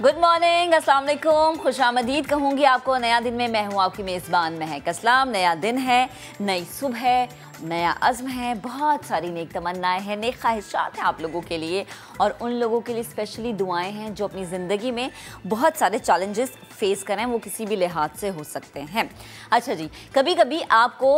Good morning, अस्सलाम वालेकुम, खुशामदीद कहूँगी आपको नया दिन में। मैं हूँ आपकी मेज़बान महक अस्लाम। नया दिन है, नई सुबह है, नया अज़्म है, बहुत सारी नेक तमन्नाएं हैं, नेक ख्वाहिशात हैं आप लोगों के लिए, और उन लोगों के लिए स्पेशली दुआएं हैं जो अपनी ज़िंदगी में बहुत सारे चैलेंजेस फेस करें, वो किसी भी लिहाज से हो सकते हैं। अच्छा जी, कभी कभी आपको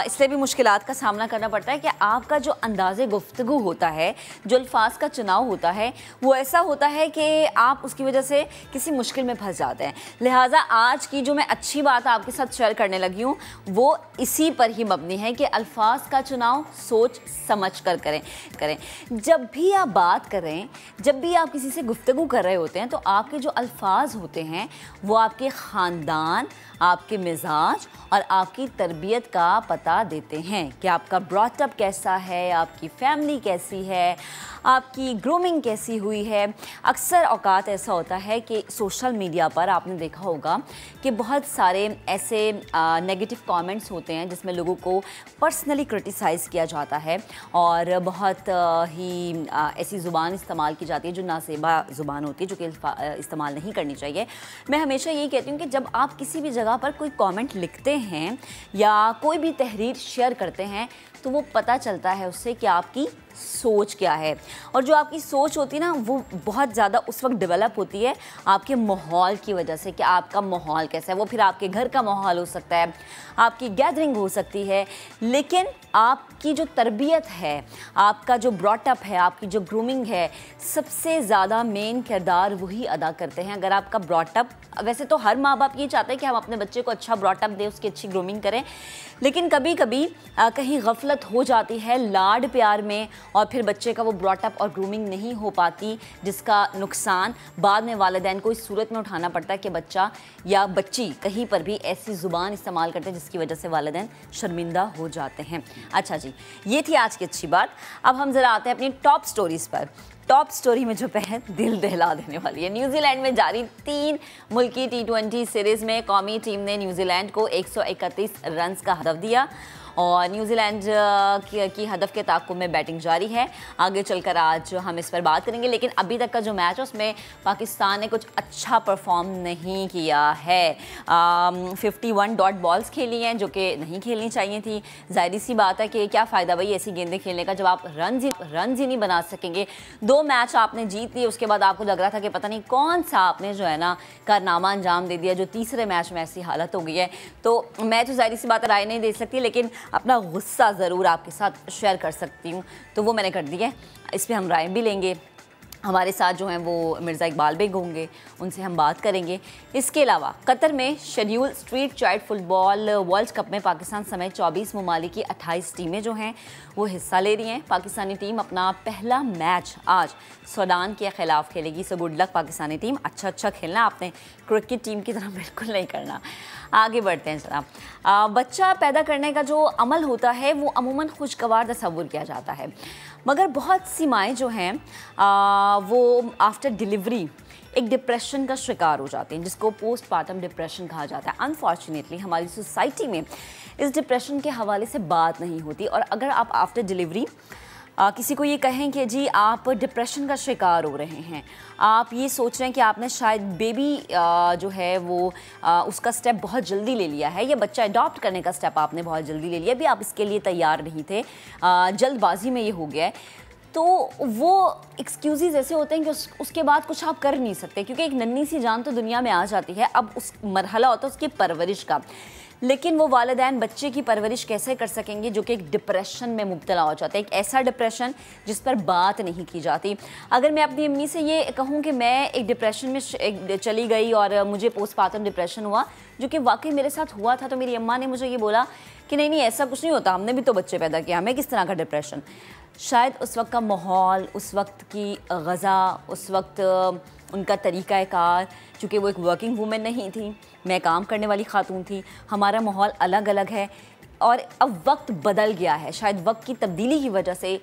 इसलिए भी मुश्किलात का सामना करना पड़ता है कि आपका जो अंदाज़े गुफ्तगू होता है, जो अल्फाज का चुनाव होता है, वो ऐसा होता है कि आप उसकी वजह से किसी मुश्किल में फंस जाते हैं। लिहाजा आज की जो मैं अच्छी बात आपके साथ शेयर करने लगी हूँ वो इसी पर ही मबनी है कि अल्फाज का चुनाव सोच समझ कर करें। जब भी आप बात करें, जब भी आप किसी से गुफ्तगू कर रहे होते हैं, तो आपके जो अल्फाज होते हैं वो आपके ख़ानदान, आपके मिजाज और आपकी तरबियत का पता देते हैं कि आपका ब्रॉटअप कैसा है, आपकी फैमिली कैसी है, आपकी ग्रूमिंग कैसी हुई है। अक्सर औकात ऐसा होता है कि सोशल मीडिया पर आपने देखा होगा कि बहुत सारे ऐसे नेगेटिव कमेंट्स होते हैं जिसमें लोगों को पर्सनली क्रिटिसाइज़ किया जाता है और बहुत ही ऐसी ज़ुबान इस्तेमाल की जाती है जो नासेबा ज़ुबान होती है, जो कि इस्तेमाल नहीं करनी चाहिए। मैं हमेशा यही कहती हूँ कि जब आप किसी भी जगह पर कोई कमेंट लिखते हैं या कोई भी तहरीर शेयर करते हैं तो वो पता चलता है उससे कि आपकी सोच क्या है, और जो आपकी सोच होती है ना वो बहुत ज़्यादा उस वक्त डेवलप होती है आपके माहौल की वजह से कि आपका माहौल कैसा है। वो फिर आपके घर का माहौल हो सकता है, आपकी गैदरिंग हो सकती है, लेकिन आपकी जो तरबियत है, आपका जो ब्रॉटअप है, आपकी जो ग्रूमिंग है, सबसे ज़्यादा मेन किरदार वही अदा करते हैं। अगर आपका ब्रॉटअप, वैसे तो हर माँ बाप ये चाहते हैं कि हम अपने बच्चे को अच्छा ब्रॉटअप दें, उसकी अच्छी ग्रूमिंग करें, लेकिन कभी कभी कहीं गफलत हो जाती है लाड प्यार में और फिर बच्चे का वो ब्रॉटअप और ग्रूमिंग नहीं हो पाती, जिसका नुकसान बाद में वालिदैन को इस सूरत में उठाना पड़ता है कि बच्चा या बच्ची कहीं पर भी ऐसी ज़ुबान इस्तेमाल करते हैं जिसकी वजह से वालिदैन शर्मिंदा हो जाते हैं। अच्छा जी, ये थी आज की अच्छी बात। अब हम ज़रा आते हैं अपनी टॉप स्टोरीज़ पर। टॉप स्टोरी में जो पहले दिल दहला देने वाली है, न्यूजीलैंड में जारी 3 मुल्की T20 सीरीज़ में कौमी टीम ने न्यूजीलैंड को 131 रन्स का हदफ दिया और न्यूजीलैंड की हदफ के ताक़ुब में बैटिंग जारी है। आगे चलकर आज हम इस पर बात करेंगे, लेकिन अभी तक का जो मैच है उसमें पाकिस्तान ने कुछ अच्छा परफॉर्म नहीं किया है। 51 डॉट बॉल्स खेली हैं जो कि नहीं खेलनी चाहिए थी। ज़ाहिर सी बात है कि क्या फ़ायदा भाई ऐसी गेंदें खेलने का जब आप रन ही नहीं बना सकेंगे। 2 मैच आपने जीत लिए, उसके बाद आपको लग रहा था कि पता नहीं कौन सा आपने जो है ना कारनामा अंजाम दे दिया, जो तीसरे मैच में ऐसी हालत हो गई है। तो मैं तो ज़ाहिर सी बात राय नहीं दे सकती, लेकिन अपना गुस्सा ज़रूर आपके साथ शेयर कर सकती हूँ, तो वो मैंने कर दी है। इस पर हम राय भी लेंगे। हमारे साथ जो हैं वो मिर्ज़ा इकबाल बेग होंगे, उनसे हम बात करेंगे। इसके अलावा कतर में schedule street child football world cup में पाकिस्तान समेत 24 ममालिक की 28 टीमें जो हैं वो हिस्सा ले रही हैं। पाकिस्तानी टीम अपना पहला मैच आज सूडान के ख़िलाफ़ खेलेगी। So good luck Pakistani team, अच्छा खेलना, आपने क्रिकेट टीम की तरह बिल्कुल नहीं करना। आगे बढ़ते हैं जनाब। बच्चा पैदा करने का जो अमल होता है वो अमूमन खुशगवार तस्वुर किया जाता है, मगर बहुत सी माएँ जो हैं वो आफ्टर डिलीवरी एक डिप्रेशन का शिकार हो जाते हैं, जिसको पोस्टमार्टम डिप्रेशन कहा जाता है। अनफॉर्चुनेटली हमारी सोसाइटी में इस डिप्रेशन के हवाले से बात नहीं होती, और अगर आप आफ्टर डिलीवरी किसी को ये कहें कि जी आप डिप्रेशन का शिकार हो रहे हैं, आप ये सोच रहे हैं कि आपने शायद बेबी जो है वो उसका स्टेप बहुत जल्दी ले लिया है, या बच्चा अडॉप्ट करने का स्टेप आपने बहुत जल्दी ले लिया, अभी आप इसके लिए तैयार नहीं थे, जल्दबाजी में ये हो गया है, तो वो एक्सक्यूज़ ऐसे होते हैं कि उसके बाद कुछ आप कर नहीं सकते, क्योंकि एक नन्ही सी जान तो दुनिया में आ जाती है। अब उस मरहला होता है उसकी परवरिश का, लेकिन वो वालिदैन बच्चे की परवरिश कैसे कर सकेंगे जो कि एक डिप्रेशन में मुब्तला हो जाता है, एक ऐसा डिप्रेशन जिस पर बात नहीं की जाती। अगर मैं अपनी अम्मी से ये कहूँ कि मैं एक डिप्रेशन में चली गई और मुझे पोस्टमार्टम डिप्रेशन हुआ, जो कि वाकई मेरे साथ हुआ था, तो मेरी अम्मा ने मुझे ये बोला कि नहीं ऐसा कुछ नहीं होता, हमने भी तो बच्चे पैदा किया, हमें किस तरह का डिप्रेशन। शायद उस वक्त का माहौल, उस वक्त की ग़ज़ा, उस वक्त उनका तरीक़ाकार, चूँकि वो एक वर्किंग वूमेन नहीं थी, मैं काम करने वाली खातून थी, हमारा माहौल अलग अलग है, और अब वक्त बदल गया है। शायद वक्त की तब्दीली की वजह से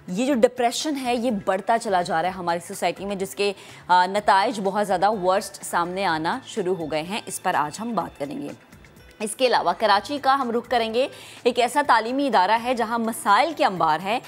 ये जो डिप्रेशन है ये बढ़ता चला जा रहा है हमारी सोसाइटी में, जिसके नताइज बहुत ज़्यादा वर्स्ट सामने आना शुरू हो गए हैं। इस पर आज हम बात करेंगे। इसके अलावा कराची का हम रुख करेंगे। एक ऐसा तालीमी इदारा है जहाँ मसाइल के अंबार है।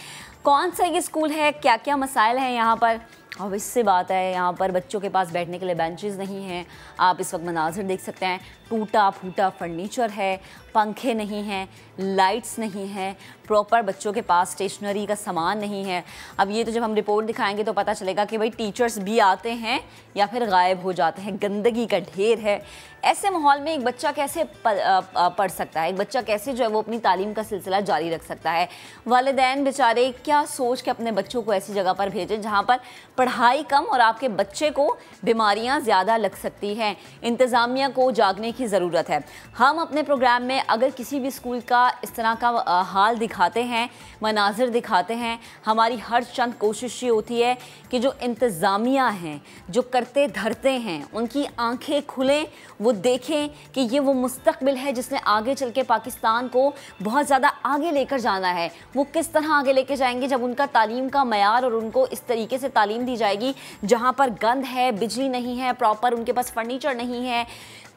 कौन सा ये स्कूल है, क्या क्या मसाइल हैं यहाँ पर, अब इससे बात है, यहाँ पर बच्चों के पास बैठने के लिए बेंचेस नहीं हैं। आप इस वक्त मनाज़र देख सकते हैं, टूटा फूटा फर्नीचर है, पंखे नहीं हैं, लाइट्स नहीं हैं, प्रॉपर बच्चों के पास स्टेशनरी का सामान नहीं है। अब ये तो जब हम रिपोर्ट दिखाएंगे तो पता चलेगा कि भाई टीचर्स भी आते हैं या फिर गायब हो जाते हैं, गंदगी का ढेर है। ऐसे माहौल में एक बच्चा कैसे पढ़ सकता है, एक बच्चा कैसे जो है वो अपनी तालीम का सिलसिला जारी रख सकता है। वालिदैन बेचारे क्या सोच के अपने बच्चों को ऐसी जगह पर भेजें जहाँ पर पढ़ाई कम और आपके बच्चे को बीमारियाँ ज़्यादा लग सकती हैं। इंतज़ामिया को जागने की ज़रूरत है। हम अपने प्रोग्राम में अगर किसी भी स्कूल का इस तरह का हाल दिखाते हैं, मनाजिर दिखाते हैं, हमारी हर चंद कोशिश ये होती है कि जो इंतज़ामिया हैं, जो करते धरते हैं, उनकी आंखें खुलें, वो देखें कि ये वो मुस्तकबिल है जिसने आगे चल के पाकिस्तान को बहुत ज़्यादा आगे लेकर जाना है। वो किस तरह आगे लेके जाएंगे जब उनका तालीम का मयार और उनको इस तरीके से तालीम दी जाएगी जहाँ पर गंद है, बिजली नहीं है, प्रॉपर उनके पास फर्नीचर नहीं है।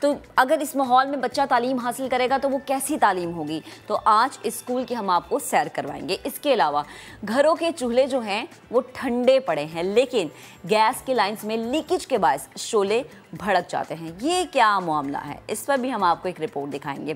तो अगर इस माहौल में बच्चा तालीम हासिल करेगा तो वो कैसी तालीम होगी। तो आज इस स्कूल की हम आपको सैर करवाएंगे। इसके अलावा घरों के चूल्हे जो हैं वो ठंडे पड़े हैं, लेकिन गैस की लाइंस में लीकेज के बायस शोले भड़क जाते हैं। ये क्या मामला है, इस पर भी हम आपको एक रिपोर्ट दिखाएंगे।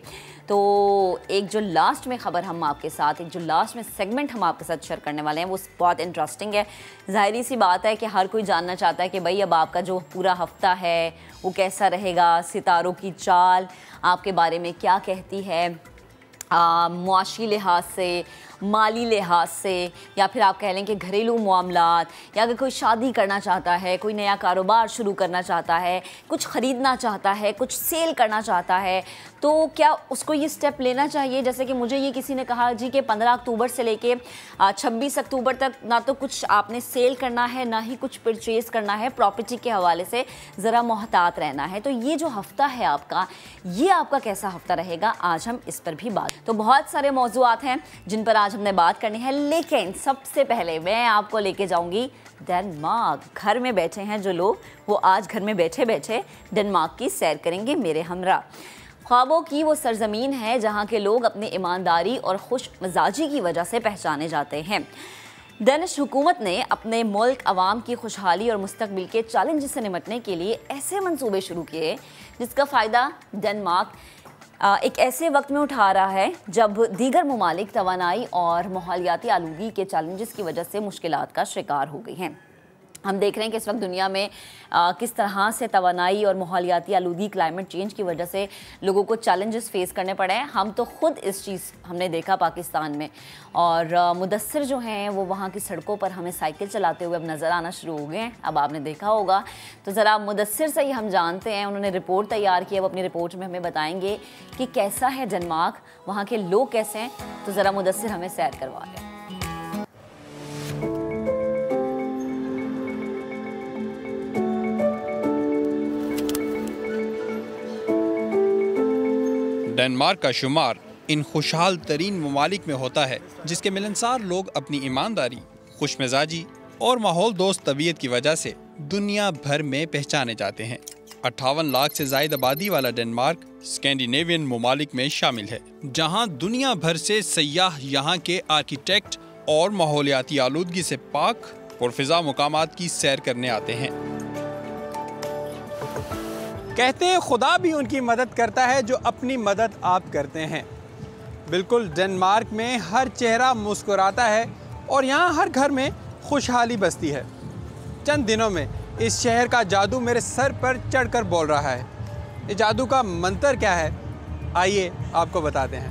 तो एक जो लास्ट में ख़बर हम आपके साथ, एक जो लास्ट में सेगमेंट हम आपके साथ शेयर करने वाले हैं वो बहुत इंटरेस्टिंग है। ज़ाहिरी सी बात है कि हर कोई जानना चाहता है कि भाई अब आपका जो पूरा हफ्ता है वो कैसा रहेगा, सितारों की चाल आपके बारे में क्या कहती है, मुआशी लिहाज से, माली लिहाज से, या फिर आप कह लें कि घरेलू मामलात, या अगर कोई शादी करना चाहता है, कोई नया कारोबार शुरू करना चाहता है, कुछ ख़रीदना चाहता है, कुछ सेल करना चाहता है, तो क्या उसको ये स्टेप लेना चाहिए। जैसे कि मुझे ये किसी ने कहा जी कि 15 अक्टूबर से लेके 26 अक्टूबर तक ना तो कुछ आपने सेल करना है ना ही कुछ परचेज़ करना है, प्रॉपर्टी के हवाले से ज़रा मोहतात रहना है। तो ये जो हफ़्ता है आपका, ये आपका कैसा हफ़्ता रहेगा, आज हम इस पर भी बात, तो बहुत सारे मौज़ूआत हैं जिन पर आज हमने बात करनी है। लेकिन सबसे पहले मैं आपको लेके जाऊंगी डेनमार्क। घर में बैठे हैं जो लोग, वो आज घर में बैठे बैठे डेनमार्क की सैर करेंगे मेरे हमरा। ख्वाबों की वो सरजमीन है जहाँ के लोग अपनी ईमानदारी और खुश मिजाजी की वजह से पहचाने जाते हैं। डेनिश हुकूमत ने अपने मुल्क अवाम की खुशहाली और मुस्तकबिल के चैलेंज से निपटने के लिए ऐसे मंसूबे शुरू किए जिसका फ़ायदा डेनमार्क एक ऐसे वक्त में उठा रहा है जब दीगर ममालिक तवानाई और माहौलियाती आलूगी के चैलेंजेस की वजह से मुश्किलात का शिकार हो गई हैं। हम देख रहे हैं कि इस वक्त दुनिया में किस तरह से तवानाई और माहौलियाती आलूगी, क्लाइमेट चेंज की वजह से लोगों को चैलेंजेस फेस करने पड़े हैं। हम तो खुद इस चीज़ हमने देखा पाकिस्तान में, और मुदस्सिर जो हैं वो वहाँ की सड़कों पर हमें साइकिल चलाते हुए अब नज़र आना शुरू हो गए हैं। अब आपने देखा होगा, तो ज़रा मुदस्सिर से ही हम जानते हैं, उन्होंने रिपोर्ट तैयार की, अब अपनी रिपोर्ट में हमें बताएंगे कि कैसा है डेनमार्क, वहाँ के लोग कैसे हैं। तो ज़रा मुदस्सिर हमें सैर करवा दें। डेनमार्क का शुमार इन खुशहाल तरीन ममालिक में होता है जिसके मिलनसार लोग अपनी ईमानदारी, खुश मिजाजी और माहौल दोस्त तबीयत की वजह से दुनिया भर में पहचाने जाते हैं। 58 लाख से ज़ायद आबादी वाला डेनमार्क स्कैंडिनेवियन ममालिक में शामिल है, जहां दुनिया भर से सयाह यहाँ के आर्किटेक्ट और माहौलियाती आलूदगी से पाक और फिजा मुकामात की सैर करने आते हैं। कहते हैं खुदा भी उनकी मदद करता है जो अपनी मदद आप करते हैं। बिल्कुल डेनमार्क में हर चेहरा मुस्कुराता है और यहाँ हर घर में खुशहाली बसती है। चंद दिनों में इस शहर का जादू मेरे सर पर चढ़कर बोल रहा है। ये जादू का मंत्र क्या है, आइए आपको बताते हैं।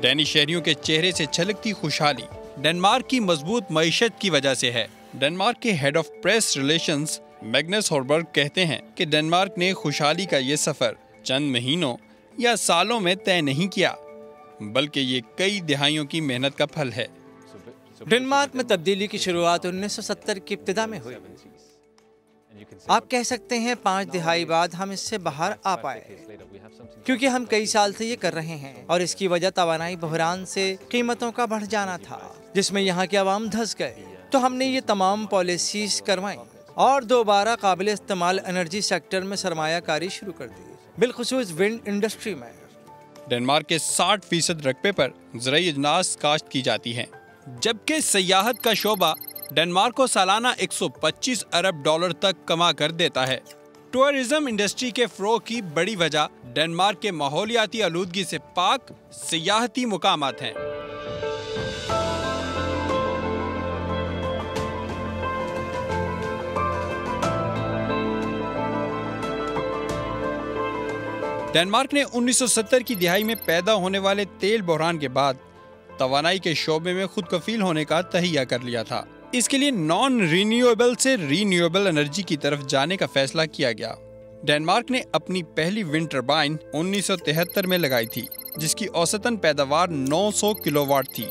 डैनिश शहरियों के चेहरे से छलकती खुशहाली डेनमार्क की मजबूत मईशत की वजह से है। डेनमार्क के head of press relations Magnus Horberg कहते हैं कि डेनमार्क ने खुशहाली का ये सफ़र चंद महीनों या सालों में तय नहीं किया, बल्कि ये कई दिहाइयों की मेहनत का फल है। डेनमार्क में तब्दीली की शुरुआत 1970 की इब्तिदा में हुई। आप कह सकते हैं 5 दिहाई बाद हम इससे बाहर आ पाए, क्योंकि हम कई साल से ये कर रहे हैं और इसकी वजह तवानाई बहरान से कीमतों का बढ़ जाना था जिसमें यहाँ के अवाम धंस गए। तो हमने ये तमाम पॉलिसीज करवाई और दोबारा काबिल इस्तेमाल एनर्जी सेक्टर में सरमायाकारी शुरू कर दी, बिलखुसूस विंड इंडस्ट्री में। डेनमार्क के 60% रकबे पर ज़राई अजनास काश्त की जाती हैं, जबकि सयाहत का शोबा डेनमार्क को सालाना 125 अरब डॉलर तक कमा कर देता है। टूरिज्म इंडस्ट्री के फ़रोग़ की बड़ी वजह डेनमार्क के माहौलियाती आलूदगी से पाक सियाहती मुकामात हैं। डेनमार्क ने 1970 की दिहाई में पैदा होने वाले तेल बहरान के बाद तवानाई के शोबे में खुद कफील होने का तहिया कर लिया था। इसके लिए नॉन रीन्यूएबल से रीन्यूएबल एनर्जी की तरफ जाने का फैसला किया गया। डेनमार्क ने अपनी पहली विंड टरबाइन 1973 में लगाई थी, जिसकी औसतन पैदावार 900 किलोवाट थी,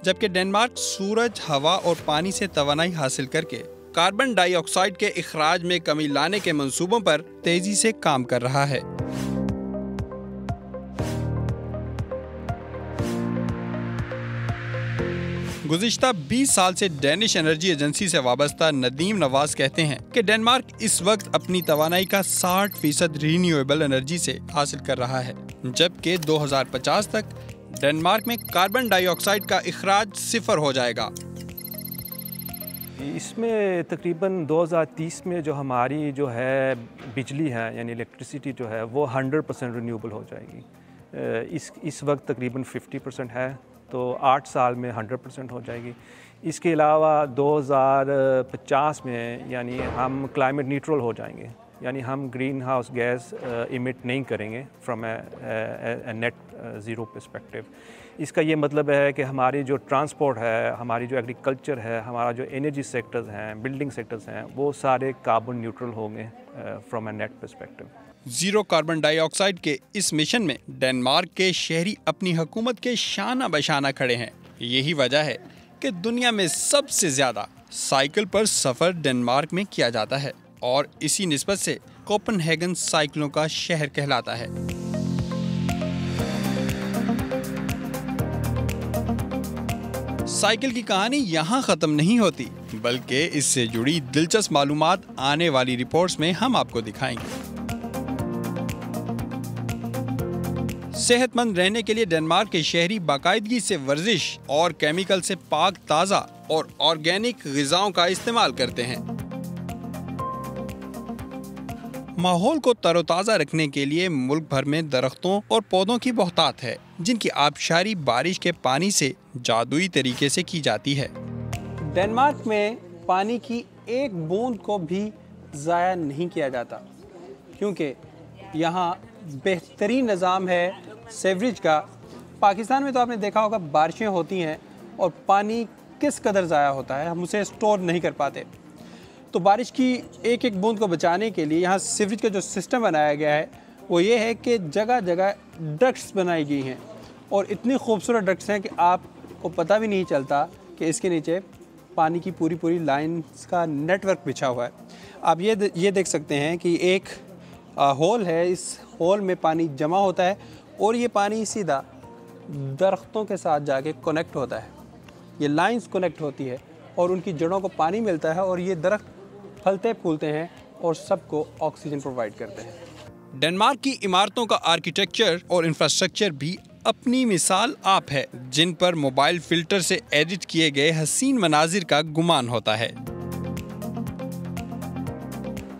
जबकि डेनमार्क सूरज, हवा और पानी से तवानाई हासिल करके कार्बन डाइऑक्साइड के इखराज में कमी लाने के मंसूबों पर तेजी से काम कर रहा है। गुज़िश्ता 20 साल से डेनिश एनर्जी एजेंसी से वाबस्ता नदीम नवाज कहते हैं कि डेनमार्क इस वक्त अपनी तवानाई का 60% रीन्यूएबल एनर्जी से हासिल कर रहा है, जबकि 2050 तक डेनमार्क में कार्बन डाइऑक्साइड का इखराज 0 हो जाएगा। इसमें तकरीबन 2030 में जो हमारी जो है बिजली है यानी इलेक्ट्रिसिटी जो है वो 100% रिन्यूएबल हो जाएगी। इस वक्त तकरीबन 50% है, तो 8 साल में 100% हो जाएगी। इसके अलावा 2050 में यानी हम क्लाइमेट न्यूट्रल हो जाएंगे, यानी हम ग्रीन हाउस गैस इमिट नहीं करेंगे from A net zero perspective. इसका ये मतलब है कि हमारी जो ट्रांसपोर्ट है, हमारी जो एग्रीकल्चर है, हमारा जो एनर्जी सेक्टर्स हैं, बिल्डिंग सेक्टर्स हैं, वो सारे कार्बन न्यूट्रल होंगे from A net perspective. Zero carbon dioxide के इस मिशन में डेनमार्क के शहरी अपनी हुकूमत के शाना बशाना खड़े हैं। यही वजह है कि दुनिया में सबसे ज्यादा साइकिल पर सफर डेनमार्क में किया जाता है और इसी निस्बत से कोपेनहेगन साइकिलों का शहर कहलाता है। साइकिल की कहानी यहाँ खत्म नहीं होती, बल्कि इससे जुड़ी दिलचस्प मालूमात आने वाली रिपोर्ट्स में हम आपको दिखाएंगे। सेहतमंद रहने के लिए डेनमार्क के शहरी बाकायदगी से वर्जिश और केमिकल से पाक ताज़ा और ऑर्गेनिक ग़िज़ाओं का इस्तेमाल करते हैं। माहौल को तरोताज़ा रखने के लिए मुल्क भर में दरख्तों और पौधों की बहुतात है, जिनकी आबशारी बारिश के पानी से जादुई तरीके से की जाती है। डेनमार्क में पानी की एक बूंद को भी ज़ाया नहीं किया जाता, क्योंकि यहाँ बेहतरीन निज़ाम है सेवरेज का। पाकिस्तान में तो आपने देखा होगा बारिशें होती हैं और पानी किस कदर ज़ाया होता है, हम उसे स्टोर नहीं कर पाते। तो बारिश की एक एक बूंद को बचाने के लिए यहाँ सीवरेज का जो सिस्टम बनाया गया है वो ये है कि जगह जगह डक्ट्स बनाई गई हैं और इतनी खूबसूरत डक्ट्स हैं कि आपको पता भी नहीं चलता कि इसके नीचे पानी की पूरी पूरी लाइन्स का नेटवर्क बिछा हुआ है। आप ये देख सकते हैं कि एक होल है, इस होल में पानी जमा होता है और ये पानी सीधा दरख्तों के साथ जाके कनेक्ट होता है। ये लाइंस कनेक्ट होती है और उनकी जड़ों को पानी मिलता है और ये दरख्त फलते फूलते हैं और सबको ऑक्सीजन प्रोवाइड करते हैं। डेनमार्क की इमारतों का आर्किटेक्चर और इंफ्रास्ट्रक्चर भी अपनी मिसाल आप है, जिन पर मोबाइल फिल्टर से एडिट किए गए हसीन मनाजिर का गुमान होता है।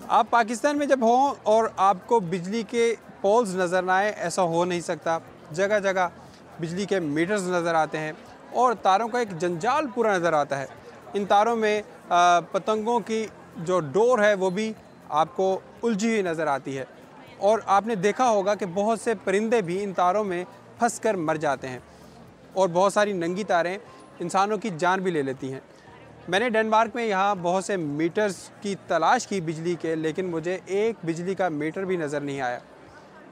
आप पाकिस्तान में जब हों और आपको बिजली के पोल्स नज़र ना आए, ऐसा हो नहीं सकता। जगह जगह बिजली के मीटर्स नज़र आते हैं और तारों का एक जंजाल पूरा नज़र आता है। इन तारों में पतंगों की जो डोर है वो भी आपको उलझी हुई नज़र आती है और आपने देखा होगा कि बहुत से परिंदे भी इन तारों में फंस कर मर जाते हैं और बहुत सारी नंगी तारें इंसानों की जान भी ले लेती हैं। मैंने डेनमार्क में यहाँ बहुत से मीटर्स की तलाश की बिजली के, लेकिन मुझे एक बिजली का मीटर भी नज़र नहीं आया।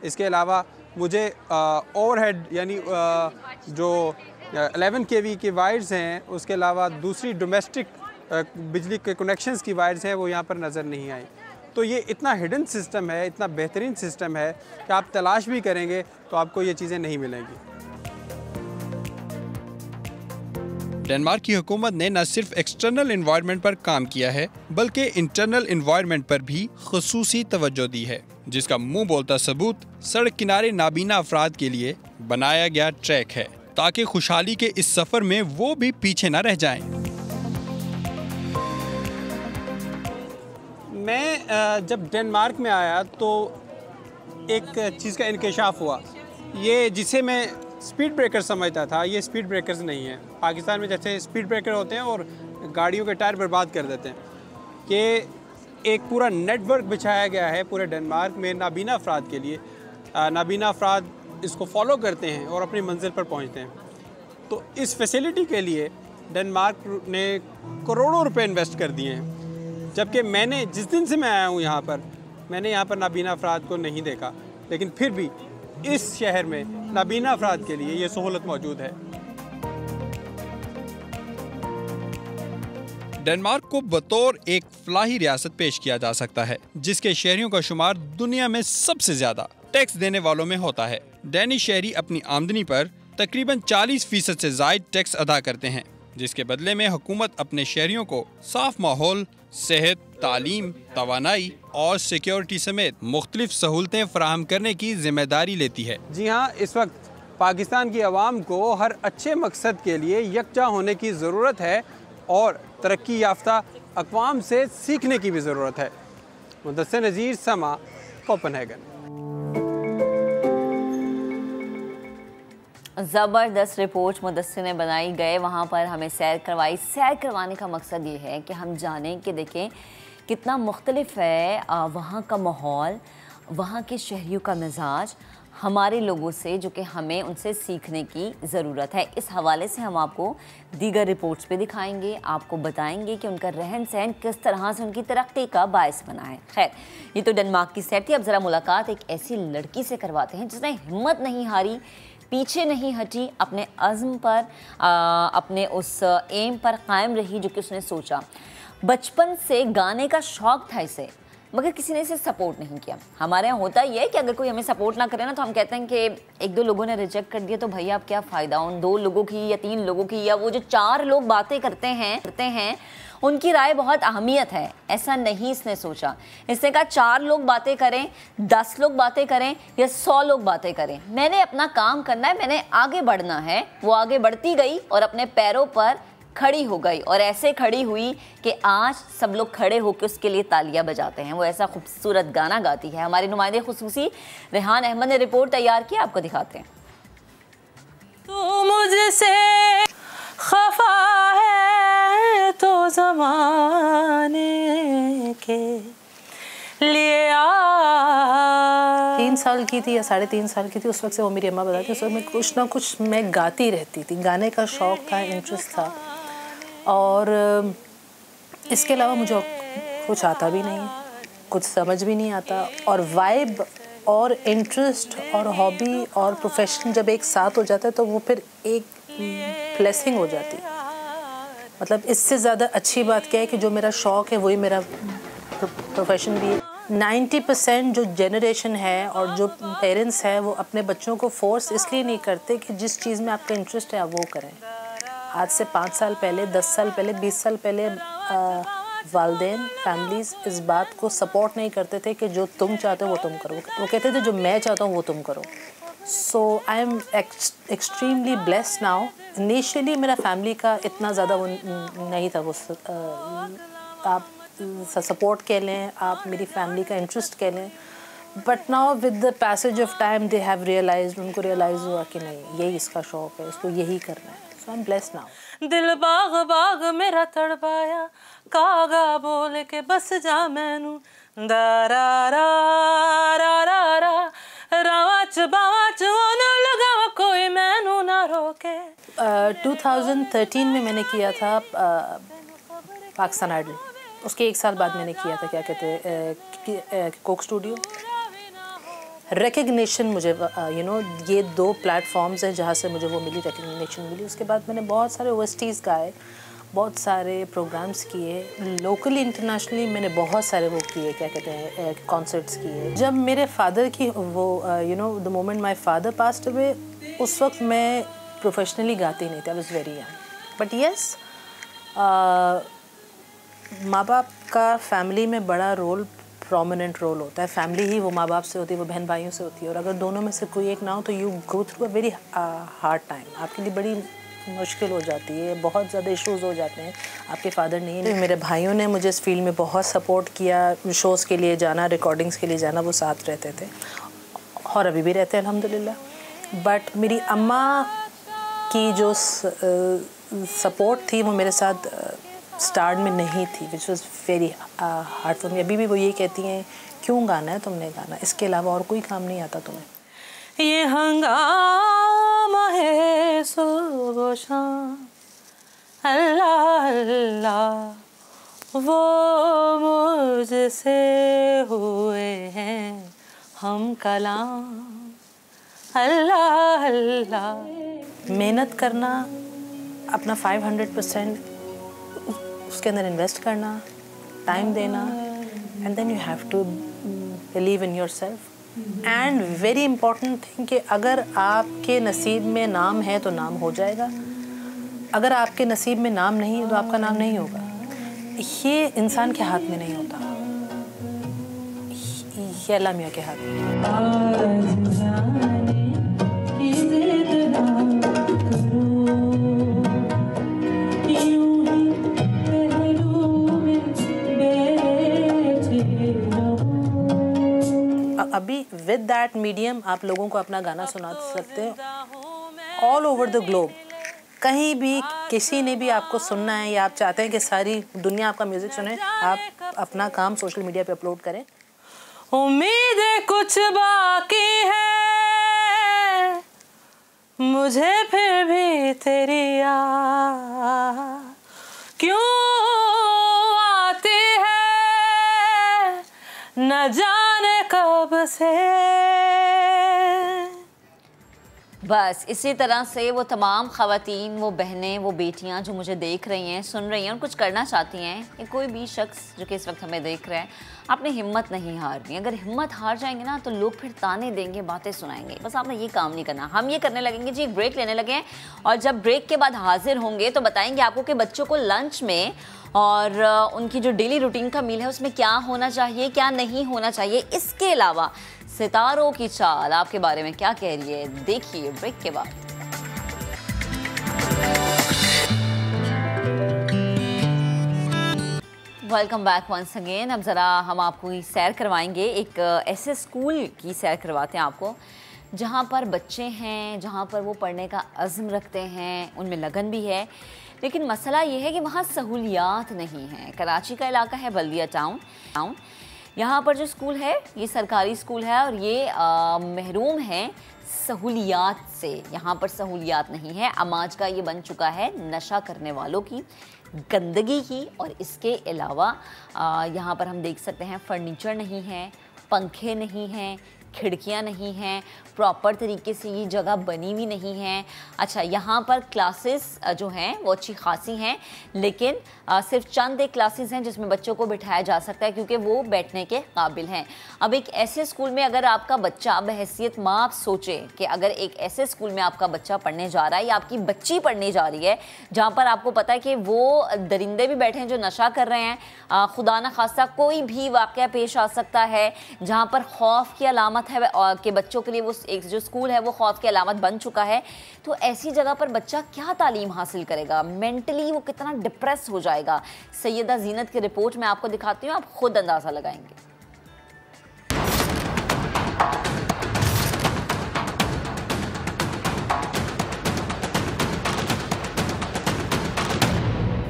इसके अलावा मुझे ओवरहेड यानी जो 11 kV की वायर्स हैं, उसके अलावा दूसरी डोमेस्टिक बिजली के कनेक्शंस की वायर्स हैं, वो यहाँ पर नज़र नहीं आई। तो ये इतना हिडन सिस्टम है, इतना बेहतरीन सिस्टम है कि आप तलाश भी करेंगे तो आपको ये चीज़ें नहीं मिलेंगी। डेनमार्क की हुकूमत ने न सिर्फ एक्सटर्नल एनवायरनमेंट पर काम किया है, बल्कि इंटरनल एनवायरनमेंट पर भी खुसूसी तवज्जो दी है, जिसका मुंह बोलता सबूत सड़क किनारे नाबीना अफराद के लिए बनाया गया ट्रैक है, ताकि खुशहाली के इस सफ़र में वो भी पीछे न रह जाएं। मैं जब डेनमार्क में आया तो एक चीज़ का इंकशाफ हुआ। ये जिसे मैं स्पीड ब्रेकर समझता था, ये स्पीड ब्रेकर्स नहीं है। पाकिस्तान में जैसे स्पीड ब्रेकर होते हैं और गाड़ियों के टायर बर्बाद कर देते हैं, कि एक पूरा नेटवर्क बिछाया गया है पूरे डेनमार्क में नाबीना अफराद के लिए। नाबीना अफराद इसको फॉलो करते हैं और अपनी मंजिल पर पहुंचते हैं। तो इस फैसिलिटी के लिए डेनमार्क ने करोड़ों रुपए इन्वेस्ट कर दिए हैं, जबकि मैंने जिस दिन से मैं आया हूँ यहाँ पर, मैंने यहाँ पर नाबीना अफराद को नहीं देखा। लेकिन फिर भी इस शहर में नाबीना अफराद के लिए ये सहूलत मौजूद है। डेनमार्क को बतौर एक फलाही रियासत पेश किया जा सकता है, जिसके शहरियों का शुमार दुनिया में सबसे ज्यादा टैक्स देने वालों में होता है। डैनिश शहरी अपनी आमदनी पर तकरीबन 40% से जायद टैक्स अदा करते हैं, जिसके बदले में हुकूमत अपने शहरियों को साफ माहौल, सेहत, तालीम, तवानाई और सिक्योरिटी समेत मुख्तलिफ सहूलतें फराहम करने की जिम्मेदारी लेती है। जी हाँ, इस वक्त पाकिस्तान की आवाम को हर अच्छे मकसद के लिए यकजा होने की ज़रूरत है और तरक्की याफ्ता अक़वाम से सीखने की भी ज़रूरत है। मुदस्सिर नज़ीर, समा, कोपेनहेगन। ज़बरदस्त रिपोर्ट मुदस्सिर ने बनाई, गए वहाँ पर हमें सैर करवाई। सैर करवाने का मकसद ये है कि हम जानें कि देखें कितना मुख्तलिफ है वहाँ का माहौल, वहाँ के शहरियों का मिजाज हमारे लोगों से, जो कि हमें उनसे सीखने की ज़रूरत है। इस हवाले से हम आपको दीगर रिपोर्ट्स पे दिखाएंगे, आपको बताएंगे कि उनका रहन सहन किस तरह से उनकी तरक्की का बायस बना है। खैर, ये तो डेनमार्क की सैर थी। अब ज़रा मुलाकात एक ऐसी लड़की से करवाते हैं जिसने हिम्मत नहीं हारी, पीछे नहीं हटी, अपने अज़्म पर, अपने उस एम पर कायम रही जो कि उसने सोचा। बचपन से गाने का शौक़ था इसे, मगर किसी ने इसे सपोर्ट नहीं किया। हमारे यहाँ होता ही है कि अगर कोई हमें सपोर्ट ना करे ना, तो हम कहते हैं कि एक दो लोगों ने रिजेक्ट कर दिया तो भैया अब क्या फ़ायदा उन 2 लोगों की या 3 लोगों की, या वो जो 4 लोग बातें करते हैं उनकी राय बहुत अहमियत है। ऐसा नहीं इसने सोचा। इसने कहा 4 लोग बातें करें, 10 लोग बातें करें या 100 लोग बातें करें, मैंने अपना काम करना है, मैंने आगे बढ़ना है। वो आगे बढ़ती गई और अपने पैरों पर खड़ी हो गई, और ऐसे खड़ी हुई कि आज सब लोग खड़े होकर उसके लिए तालियां बजाते हैं। वो ऐसा खूबसूरत गाना गाती है। हमारे नुमाइंदे खुसूसी रेहान अहमद ने रिपोर्ट तैयार की, आपको दिखाते हैं। तू मुझसे खफा है तो ज़माने के लिए 3 साल की थी या 3.5 साल की थी उस वक्त से वो मेरी अम्मा बताती थी। उस वक्त मैं कुछ ना कुछ मैं गाती रहती थी। गाने का शौक़ था, इंटरेस्ट था, और इसके अलावा मुझे कुछ आता भी नहीं, कुछ समझ भी नहीं आता। और वाइब और इंटरेस्ट और हॉबी और प्रोफेशन जब एक साथ हो जाता है तो वो फिर एक ब्लेसिंग हो जाती है। मतलब इससे ज़्यादा अच्छी बात क्या है कि जो मेरा शौक़ है वही मेरा प्रोफेशन भी है। 90% जो जनरेशन है और जो पेरेंट्स हैं वो अपने बच्चों को फोर्स इसलिए नहीं करते कि जिस चीज़ में आपका इंटरेस्ट है आप वो करें। आज से 5 साल पहले, 10 साल पहले, 20 साल पहले वालिदैन, फैमिलीज़ इस बात को सपोर्ट नहीं करते थे कि जो तुम चाहते हो वो तुम करो। वो कहते थे जो मैं चाहता हूँ वो तुम करो। So I am extremely blessed now. Initially मेरा फैमिली का इतना ज़्यादा वो नहीं था। वो आप सपोर्ट कह लें, आप मेरी फैमिली का इंटरेस्ट कह लें, but now with the passage of time they have realised, उनको रियलाइज़ हुआ कि नहीं यही इसका शौक़ है, इसको यही करना है। सो आई एम ब्लेस्ड नाउ। दिल बाग बाग मेरा तड़पाया, कागा बोल के बस जा मैनू, दारा रा रा रा रा रावाच बावाच ओनो लगावा कोई मैनू ना रोके। 2013 में मैंने किया था पाकिस्तान आइडल। उसके 1 साल बाद मैंने किया था क्या कहते हैं कोक स्टूडियो। रिकग्निशन मुझे ये 2 प्लेटफॉर्म्स हैं जहाँ से मुझे वो मिली, रिकग्निशन मिली। उसके बाद मैंने बहुत सारे ओवरसीज़ गाए, बहुत सारे प्रोग्राम्स किए, लोकली इंटरनेशनली मैंने बहुत सारे वो किए, क्या कहते हैं कॉन्सर्ट्स किए। जब मेरे फादर की वो the moment my father passed away, उस वक्त मैं प्रोफेशनली गाती नहीं थी, I was very young. But yes, माँ बाप का फैमिली में बड़ा रोल, प्रोमिनेंट रोल होता है। फैमिली ही वो माँ बाप से होती है, वो बहन भाइयों से होती है, और अगर दोनों में से कोई एक ना हो तो you go through a very hard time. आपके लिए बड़ी मुश्किल हो जाती है, बहुत ज़्यादा इश्यूज़ हो जाते हैं। आपके फादर नहीं, मेरे भाइयों ने मुझे इस फील्ड में बहुत सपोर्ट किया। शोज़ के लिए जाना, रिकॉर्डिंग्स के लिए जाना, वो साथ रहते थे और अभी भी रहते हैं अल्हम्दुलिल्लाह। बट मेरी अम्मा की जो सपोर्ट थी वो मेरे साथ स्टार्ट में नहीं थी, which was very hard for me. अभी भी वो ये कहती हैं क्यों गाना है तुमने गाना, इसके अलावा और कोई काम नहीं आता तुम्हें। ये हंगामा है सुबह शाम, अल्लाह अल्लाह वो मुझसे हुए हैं हम कलाम, अल्लाह अल्लाह। मेहनत करना, अपना 500% उसके अंदर इन्वेस्ट करना, टाइम देना, and then you have to believe in yourself. And very important thing कि अगर आपके नसीब में नाम है तो नाम हो जाएगा, अगर आपके नसीब में नाम नहीं है तो आपका नाम नहीं होगा। ये इंसान के हाथ में नहीं होता, ये अल्लाह मियाँ के हाथ में। अभी विद दैट मीडियम आप लोगों को अपना गाना सुना सकते हैं ऑल ओवर द ग्लोब। कहीं भी किसी ने भी आपको सुनना है या आप चाहते हैं कि सारी दुनिया आपका म्यूज़िक सुने, आप अपना काम सोशल मीडिया पे अपलोड करें। उम्मीदें कुछ बाकी है मुझे फिर भी तेरी याद क्यों आती है न जाने कब से। बस इसी तरह से वो तमाम ख़वातीन, वो बहनें, वो बेटियां जो मुझे देख रही हैं, सुन रही हैं और कुछ करना चाहती हैं, या कोई भी शख्स जो कि इस वक्त हमें देख रहा है, आपने हिम्मत नहीं हारनी। अगर हिम्मत हार जाएंगे ना तो लोग फिर ताने देंगे, बातें सुनाएंगे। बस आपने ये काम नहीं करना। हम ये करने लगेंगे जी, एक ब्रेक लेने लगे हैं और जब ब्रेक के बाद हाजिर होंगे तो बताएंगे आपको कि बच्चों को लंच में और उनकी जो डेली रूटीन का मील है उसमें क्या होना चाहिए, क्या नहीं होना चाहिए। इसके अलावा सितारों की चाल आपके बारे में क्या कह रही है, देखिए ब्रेक के बाद। Welcome back once again. अब ज़रा हम आपको सैर करवाएंगे, एक ऐसे स्कूल की सैर करवाते हैं आपको जहाँ पर बच्चे हैं, जहाँ पर वो पढ़ने का अज़्म रखते हैं, उनमें लगन भी है, लेकिन मसला ये है कि वहाँ सहूलियात नहीं है। कराची का इलाका है बल्दिया टाउन। यहाँ पर जो स्कूल है ये सरकारी स्कूल है और ये महरूम है सहूलियात से। यहाँ पर सहूलियात नहीं है। अमाज का ये बन चुका है नशा करने वालों की, गंदगी की, और इसके अलावा यहाँ पर हम देख सकते हैं फर्नीचर नहीं है, पंखे नहीं हैं, खिड़कियाँ नहीं हैं, प्रॉपर तरीके से ये जगह बनी हुई नहीं है। अच्छा, यहाँ पर क्लासेस जो हैं वो अच्छी खासी हैं, लेकिन सिर्फ चंद एक क्लासेस हैं जिसमें बच्चों को बिठाया जा सकता है क्योंकि वो बैठने के काबिल हैं। अब एक ऐसे स्कूल में अगर आपका बच्चा, बहैसियत माँ आप सोचें कि अगर एक ऐसे स्कूल में आपका बच्चा पढ़ने जा रहा है या आपकी बच्ची पढ़ने जा रही है जहाँ पर आपको पता है कि वो दरिंदे भी बैठे हैं जो नशा कर रहे हैं, खुदा न खास्ता कोई भी वाक़या पेश आ सकता है जहाँ पर खौफ की अलामत है कि बच्चों के लिए वो एक जो स्कूल है वो खौफ की अलामत बन चुका है, तो ऐसी जगह पर बच्चा क्या तालीम हासिल करेगा, मेंटली वो कितना डिप्रेस हो जाएगा। सैयदा जीनत की रिपोर्ट में आपको दिखाती हूँ, आप खुद अंदाज़ा लगाएंगे।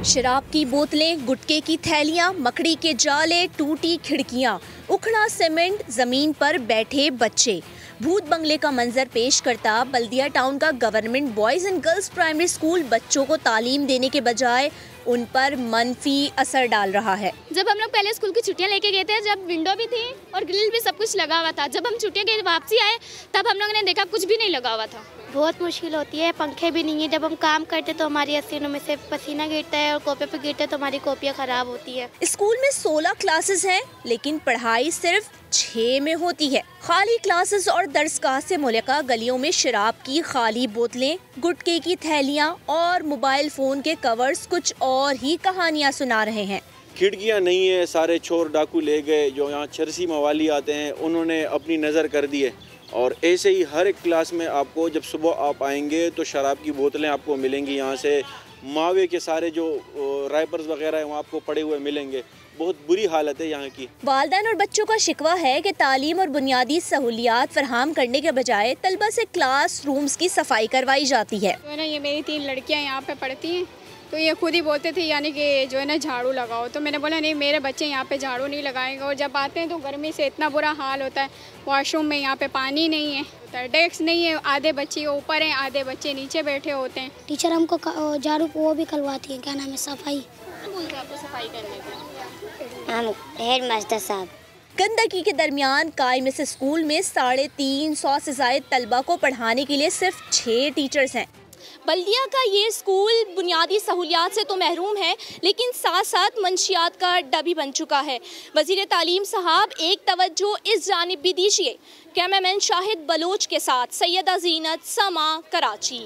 शराब की बोतलें, गुटके की थैलियां, मकड़ी के जाले, टूटी खिड़कियां, उखड़ा सीमेंट, जमीन पर बैठे बच्चे। भूत बंगले का मंजर पेश करता बल्दिया टाउन का government boys and girls primary school बच्चों को तालीम देने के बजाय उन पर मनफी असर डाल रहा है। जब हम लोग पहले स्कूल की छुट्टियां लेके गए थे, जब विंडो भी थी और ग्रिल भी सब कुछ लगा हुआ था, जब हम छुट्टियां के वापसी आए तब हम लोगों ने देखा कुछ भी नहीं लगा हुआ था। बहुत मुश्किल होती है, पंखे भी नहीं है। जब हम काम करते तो हमारी आसीनों में से पसीना गिरता है और कॉपी पे गिरता है तो हमारी कॉपियाँ ख़राब होती है। स्कूल में 16 क्लासेस हैं, लेकिन पढ़ाई सिर्फ 6 में होती है। खाली क्लासेस और दरसगाह से मुल्का गलियों में शराब की खाली बोतलें, गुटके की थैलियाँ और मोबाइल फ़ोन के कवर्स कुछ और ही कहानियाँ सुना रहे हैं। खिड़कियाँ नहीं है, सारे चोर डाकू ले गए। जो यहाँ चरसी मवाली आते हैं उन्होंने अपनी नज़र कर दी है और ऐसे ही हर एक क्लास में आपको जब सुबह आप आएंगे तो शराब की बोतलें आपको मिलेंगी, यहाँ से मावे के सारे जो राइपर्स वगैरह हैं वो आपको पड़े हुए मिलेंगे। बहुत बुरी हालत है यहाँ की। वालिदैन और बच्चों का शिकवा है कि तालीम और बुनियादी सहूलियात फराहम करने के बजाय तलबा से क्लास रूम्स की सफाई करवाई जाती है। जो है ना, ये मेरी 3 लड़कियाँ यहाँ पे पढ़ती हैं, तो ये खुद ही बोलते थे यानी कि जो है ना झाड़ू लगाओ, तो मैंने बोला नहीं, मेरे बच्चे यहाँ पे झाड़ू नहीं लगाएंगे। और जब आते हैं तो गर्मी से इतना बुरा हाल होता है, वॉशरूम में यहाँ पे पानी नहीं है, डेस्क नहीं है, आधे बच्चे ऊपर हैं, आधे बच्चे नीचे बैठे होते हैं। टीचर हमको झाड़ू वो भी करवाती है, क्या नाम है, सफाई। बोलते हैं आपको सफाई करने के? हम हेड मास्टर साहब। गंदगी के दरमियान कायम इस स्कूल में 350 से ज्यादा तलबा को पढ़ाने के लिए सिर्फ 6 टीचर्स हैं। बल्दिया का ये स्कूल बुनियादी सहूलियात से तो महरूम है, लेकिन साथ साथ मंशियात का अड्डा भी बन चुका है। वज़ीर तालीम साहब एक तवज्जो इस जानिब भी दीजिए। कैमरामैन शाहिद बलोच के साथ सैयदा ज़ीनत, समा, कराची।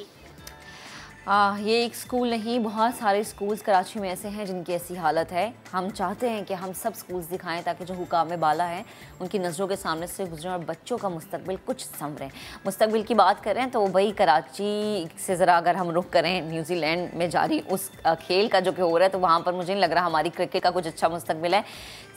ये एक स्कूल नहीं, बहुत सारे स्कूल्स कराची में ऐसे हैं जिनकी ऐसी हालत है। हम चाहते हैं कि हम सब स्कूल्स दिखाएं ताकि जो हुकाम बाला हैं उनकी नज़रों के सामने से गुजरें और बच्चों का मुस्तकबिल कुछ संवरें। मुस्तकबिल की बात करें तो वही कराची से ज़रा अगर हम रुख करें न्यूजीलैंड में जारी उस खेल का जो कि हो रहा है, तो वहाँ पर मुझे नहीं लग रहा हमारी क्रिकेट का कुछ अच्छा मुस्तकबिल है।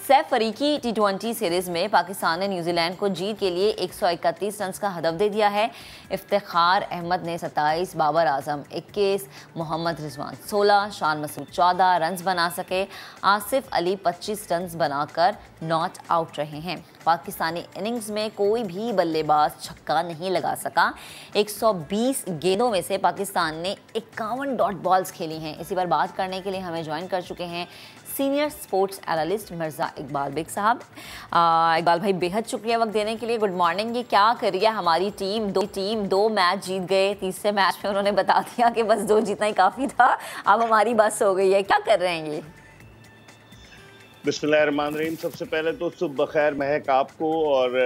सैफ अफ्रीकी T20 सीरीज़ में पाकिस्तान ने न्यूजीलैंड को जीत के लिए 131 रन का हदफ दे दिया है। इफ्तिखार अहमद ने 27, बाबर आजम 21, मोहम्मद रिजवान 16, शान मसूद 14 रन बना सके। आसिफ अली 25 रन बनाकर नॉट आउट रहे हैं। पाकिस्तानी इनिंग्स में कोई भी बल्लेबाज छक्का नहीं लगा सका। 120 गेंदों में से पाकिस्तान ने 51 डॉट बॉल्स खेली हैं। इसी पर बात करने के लिए हमें ज्वाइन कर चुके हैं senior sports analyst Mirza Iqbal Beg साहब। इकबाल भाई, बेहद शुक्रिया वक्त देने के लिए। Good morning. ये क्या कर रही है हमारी टीम? दो मैच जीत गए, तीसरे मैच में उन्होंने बता दिया कि बस 2 जीतना ही काफ़ी था, अब हमारी बस हो गई है। क्या कर रहे हैं ये? बिस्मिल्लाहिर्रहमानिर्रहीम। सबसे पहले तो सुबह खैर महक आपको, और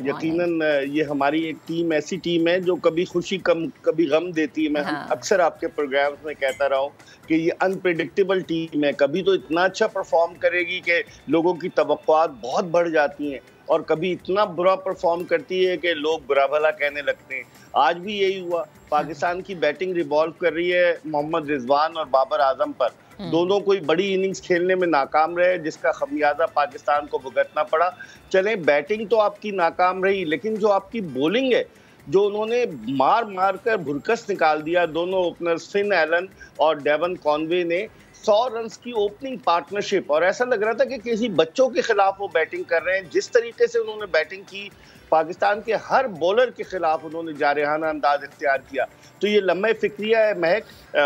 यकीनन ये हमारी एक टीम ऐसी टीम है जो कभी खुशी कभी गम देती है। मैं अक्सर आपके प्रोग्राम्स में कहता रहा हूँ कि ये अनप्रेडिक्टेबल टीम है। कभी तो इतना अच्छा परफॉर्म करेगी कि लोगों की तवक्कुआत बहुत बढ़ जाती हैं, और कभी इतना बुरा परफॉर्म करती है कि लोग बुरा भला कहने लगते हैं। आज भी यही हुआ। पाकिस्तान की बैटिंग रिवॉल्व कर रही है मोहम्मद रिजवान और बाबर आजम पर। दोनों कोई बड़ी इनिंग्स खेलने में नाकाम रहे, जिसका खमियाजा पाकिस्तान को भुगतना पड़ा। चले, बैटिंग तो आपकी नाकाम रही, लेकिन जो आपकी बॉलिंग है, जो उन्होंने मार मार कर भुरकस निकाल दिया। दोनों ओपनर्स फिन एलन और डेवन कॉनवे ने 100 रन की ओपनिंग पार्टनरशिप, और ऐसा लग रहा था कि किसी बच्चों के खिलाफ वो बैटिंग कर रहे हैं। जिस तरीके से उन्होंने बैटिंग की, पाकिस्तान के हर बॉलर के खिलाफ उन्होंने जारहाना अंदाज इख्तियार किया। तो ये लम्हे फिक्रिया है महक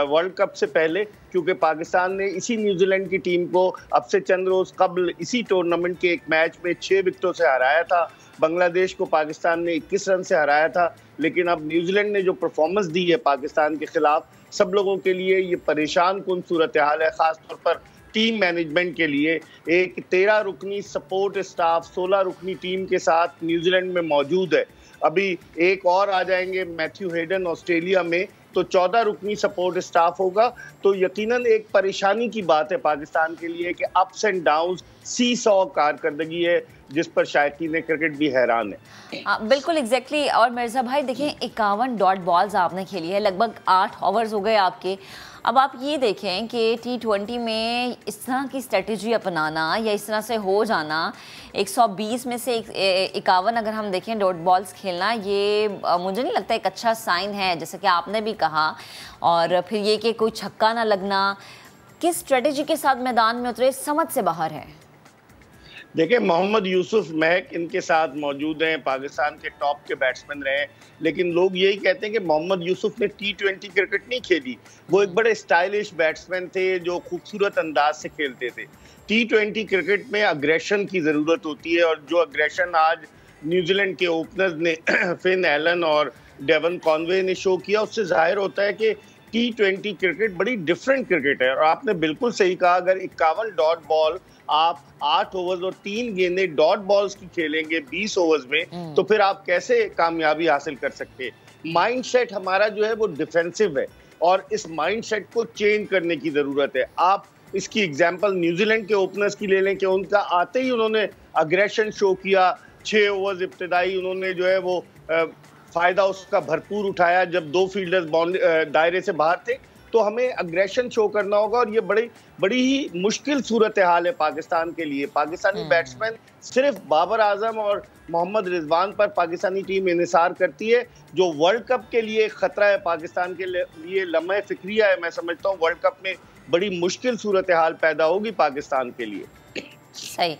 वर्ल्ड कप से पहले, क्योंकि पाकिस्तान ने इसी न्यूजीलैंड की टीम को अब से चंद रोज कबल इसी टूर्नामेंट के एक मैच में 6 विकेटों से हराया था। बांग्लादेश को पाकिस्तान ने 21 रन से हराया था। लेकिन अब न्यूजीलैंड ने जो परफॉर्मेंस दी है पाकिस्तान के खिलाफ, सब लोगों के लिए ये परेशान कुन सूरत हाल है, खासतौर पर टीम मैनेजमेंट के लिए। एक 13 रुकनी सपोर्ट स्टाफ 16 रुकनी टीम के साथ न्यूजीलैंड में मौजूद है। अभी एक और आ जाएंगे मैथ्यू हेडन ऑस्ट्रेलिया में, तो 14 रुकनी सपोर्ट स्टाफ होगा। तो यकीनन एक परेशानी की बात है पाकिस्तान के लिए कि अप्स एंड डाउन्स, सी-सॉ कारकर्दगी है, जिस पर शायकीन क्रिकेट भी हैरान है। बिल्कुल एग्जैक्टली। और मिर्ज़ा भाई देखिए, 51 डॉट बॉल्स आपने खेली है, लगभग 8 ओवर्स हो गए आपके। अब आप ये देखें कि T20 में इस तरह की स्ट्रेटजी अपनाना या इस तरह से हो जाना, 120 में से 51 अगर हम देखें डॉट बॉल्स खेलना, ये मुझे नहीं लगता एक अच्छा साइन है, जैसे कि आपने भी कहा। और फिर ये कि कोई छक्का ना लगना, किस स्ट्रेटजी के साथ मैदान में उतरे, समझ से बाहर है। देखिए, मोहम्मद यूसुफ महक इनके साथ मौजूद हैं, पाकिस्तान के टॉप के बैट्समैन रहे, लेकिन लोग यही कहते हैं कि मोहम्मद यूसुफ ने T20 क्रिकेट नहीं खेली। वो एक बड़े स्टाइलिश बैट्समैन थे जो खूबसूरत अंदाज से खेलते थे। T20 क्रिकेट में अग्रेशन की ज़रूरत होती है, और जो अग्रेशन आज न्यूजीलैंड के ओपनर्स ने फिन एलन और डेवन कॉनवे ने शो किया, उससे जाहिर होता है कि T20 क्रिकेट बड़ी डिफरेंट क्रिकेट है। और आपने बिल्कुल सही कहा, अगर 51 डॉट बॉल आप 8 ओवर्स और 3 गेंदें डॉट बॉल्स की खेलेंगे 20 ओवर्स में, तो फिर आप कैसे कामयाबी हासिल कर सकते हैं। माइंडसेट हमारा जो है वो डिफेंसिव है, और इस माइंडसेट को चेंज करने की ज़रूरत है। आप इसकी एग्जांपल न्यूजीलैंड के ओपनर्स की ले लें कि उनका आते ही उन्होंने अग्रेशन शो किया। 6 ओवर्स इब्तिदाई उन्होंने जो है वो फायदा उसका भरपूर उठाया। जब 2 फील्डर्स दायरे से बाहर थे तो हमें अग्रेशन शो करना होगा, और ये बड़ी ही मुश्किल सूरत हाल है पाकिस्तान के लिए। पाकिस्तानी बैट्समैन सिर्फ बाबर आजम और मोहम्मद रिजवान पर पाकिस्तानी टीम इन्हिसार करती है, जो वर्ल्ड कप के लिए खतरा है पाकिस्तान के लिए, लम्हे फिक्रिया है। मैं समझता हूँ वर्ल्ड कप में बड़ी मुश्किल सूरत हाल पैदा होगी पाकिस्तान के लिए। सही।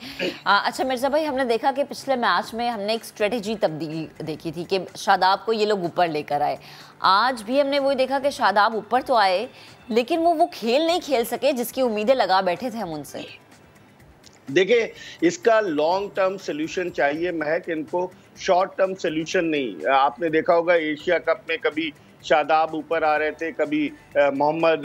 अच्छा मिर्ज़ा भाई, हमने देखा कि पिछले मैच में हमने एक स्ट्रेटेजी तब्दीली देखी थी कि शादाब को ये लोग ऊपर लेकर आए। आज भी हमने वही देखा कि शादाब ऊपर तो आए, लेकिन वो खेल नहीं खेल सके जिसकी उम्मीदें लगा बैठे थे हम उनसे। देखिए, इसका लॉन्ग टर्म सोल्यूशन चाहिए महक, इनको शॉर्ट टर्म सोल्यूशन नहीं। आपने देखा होगा एशिया कप में कभी शादाब ऊपर आ रहे थे, कभी मोहम्मद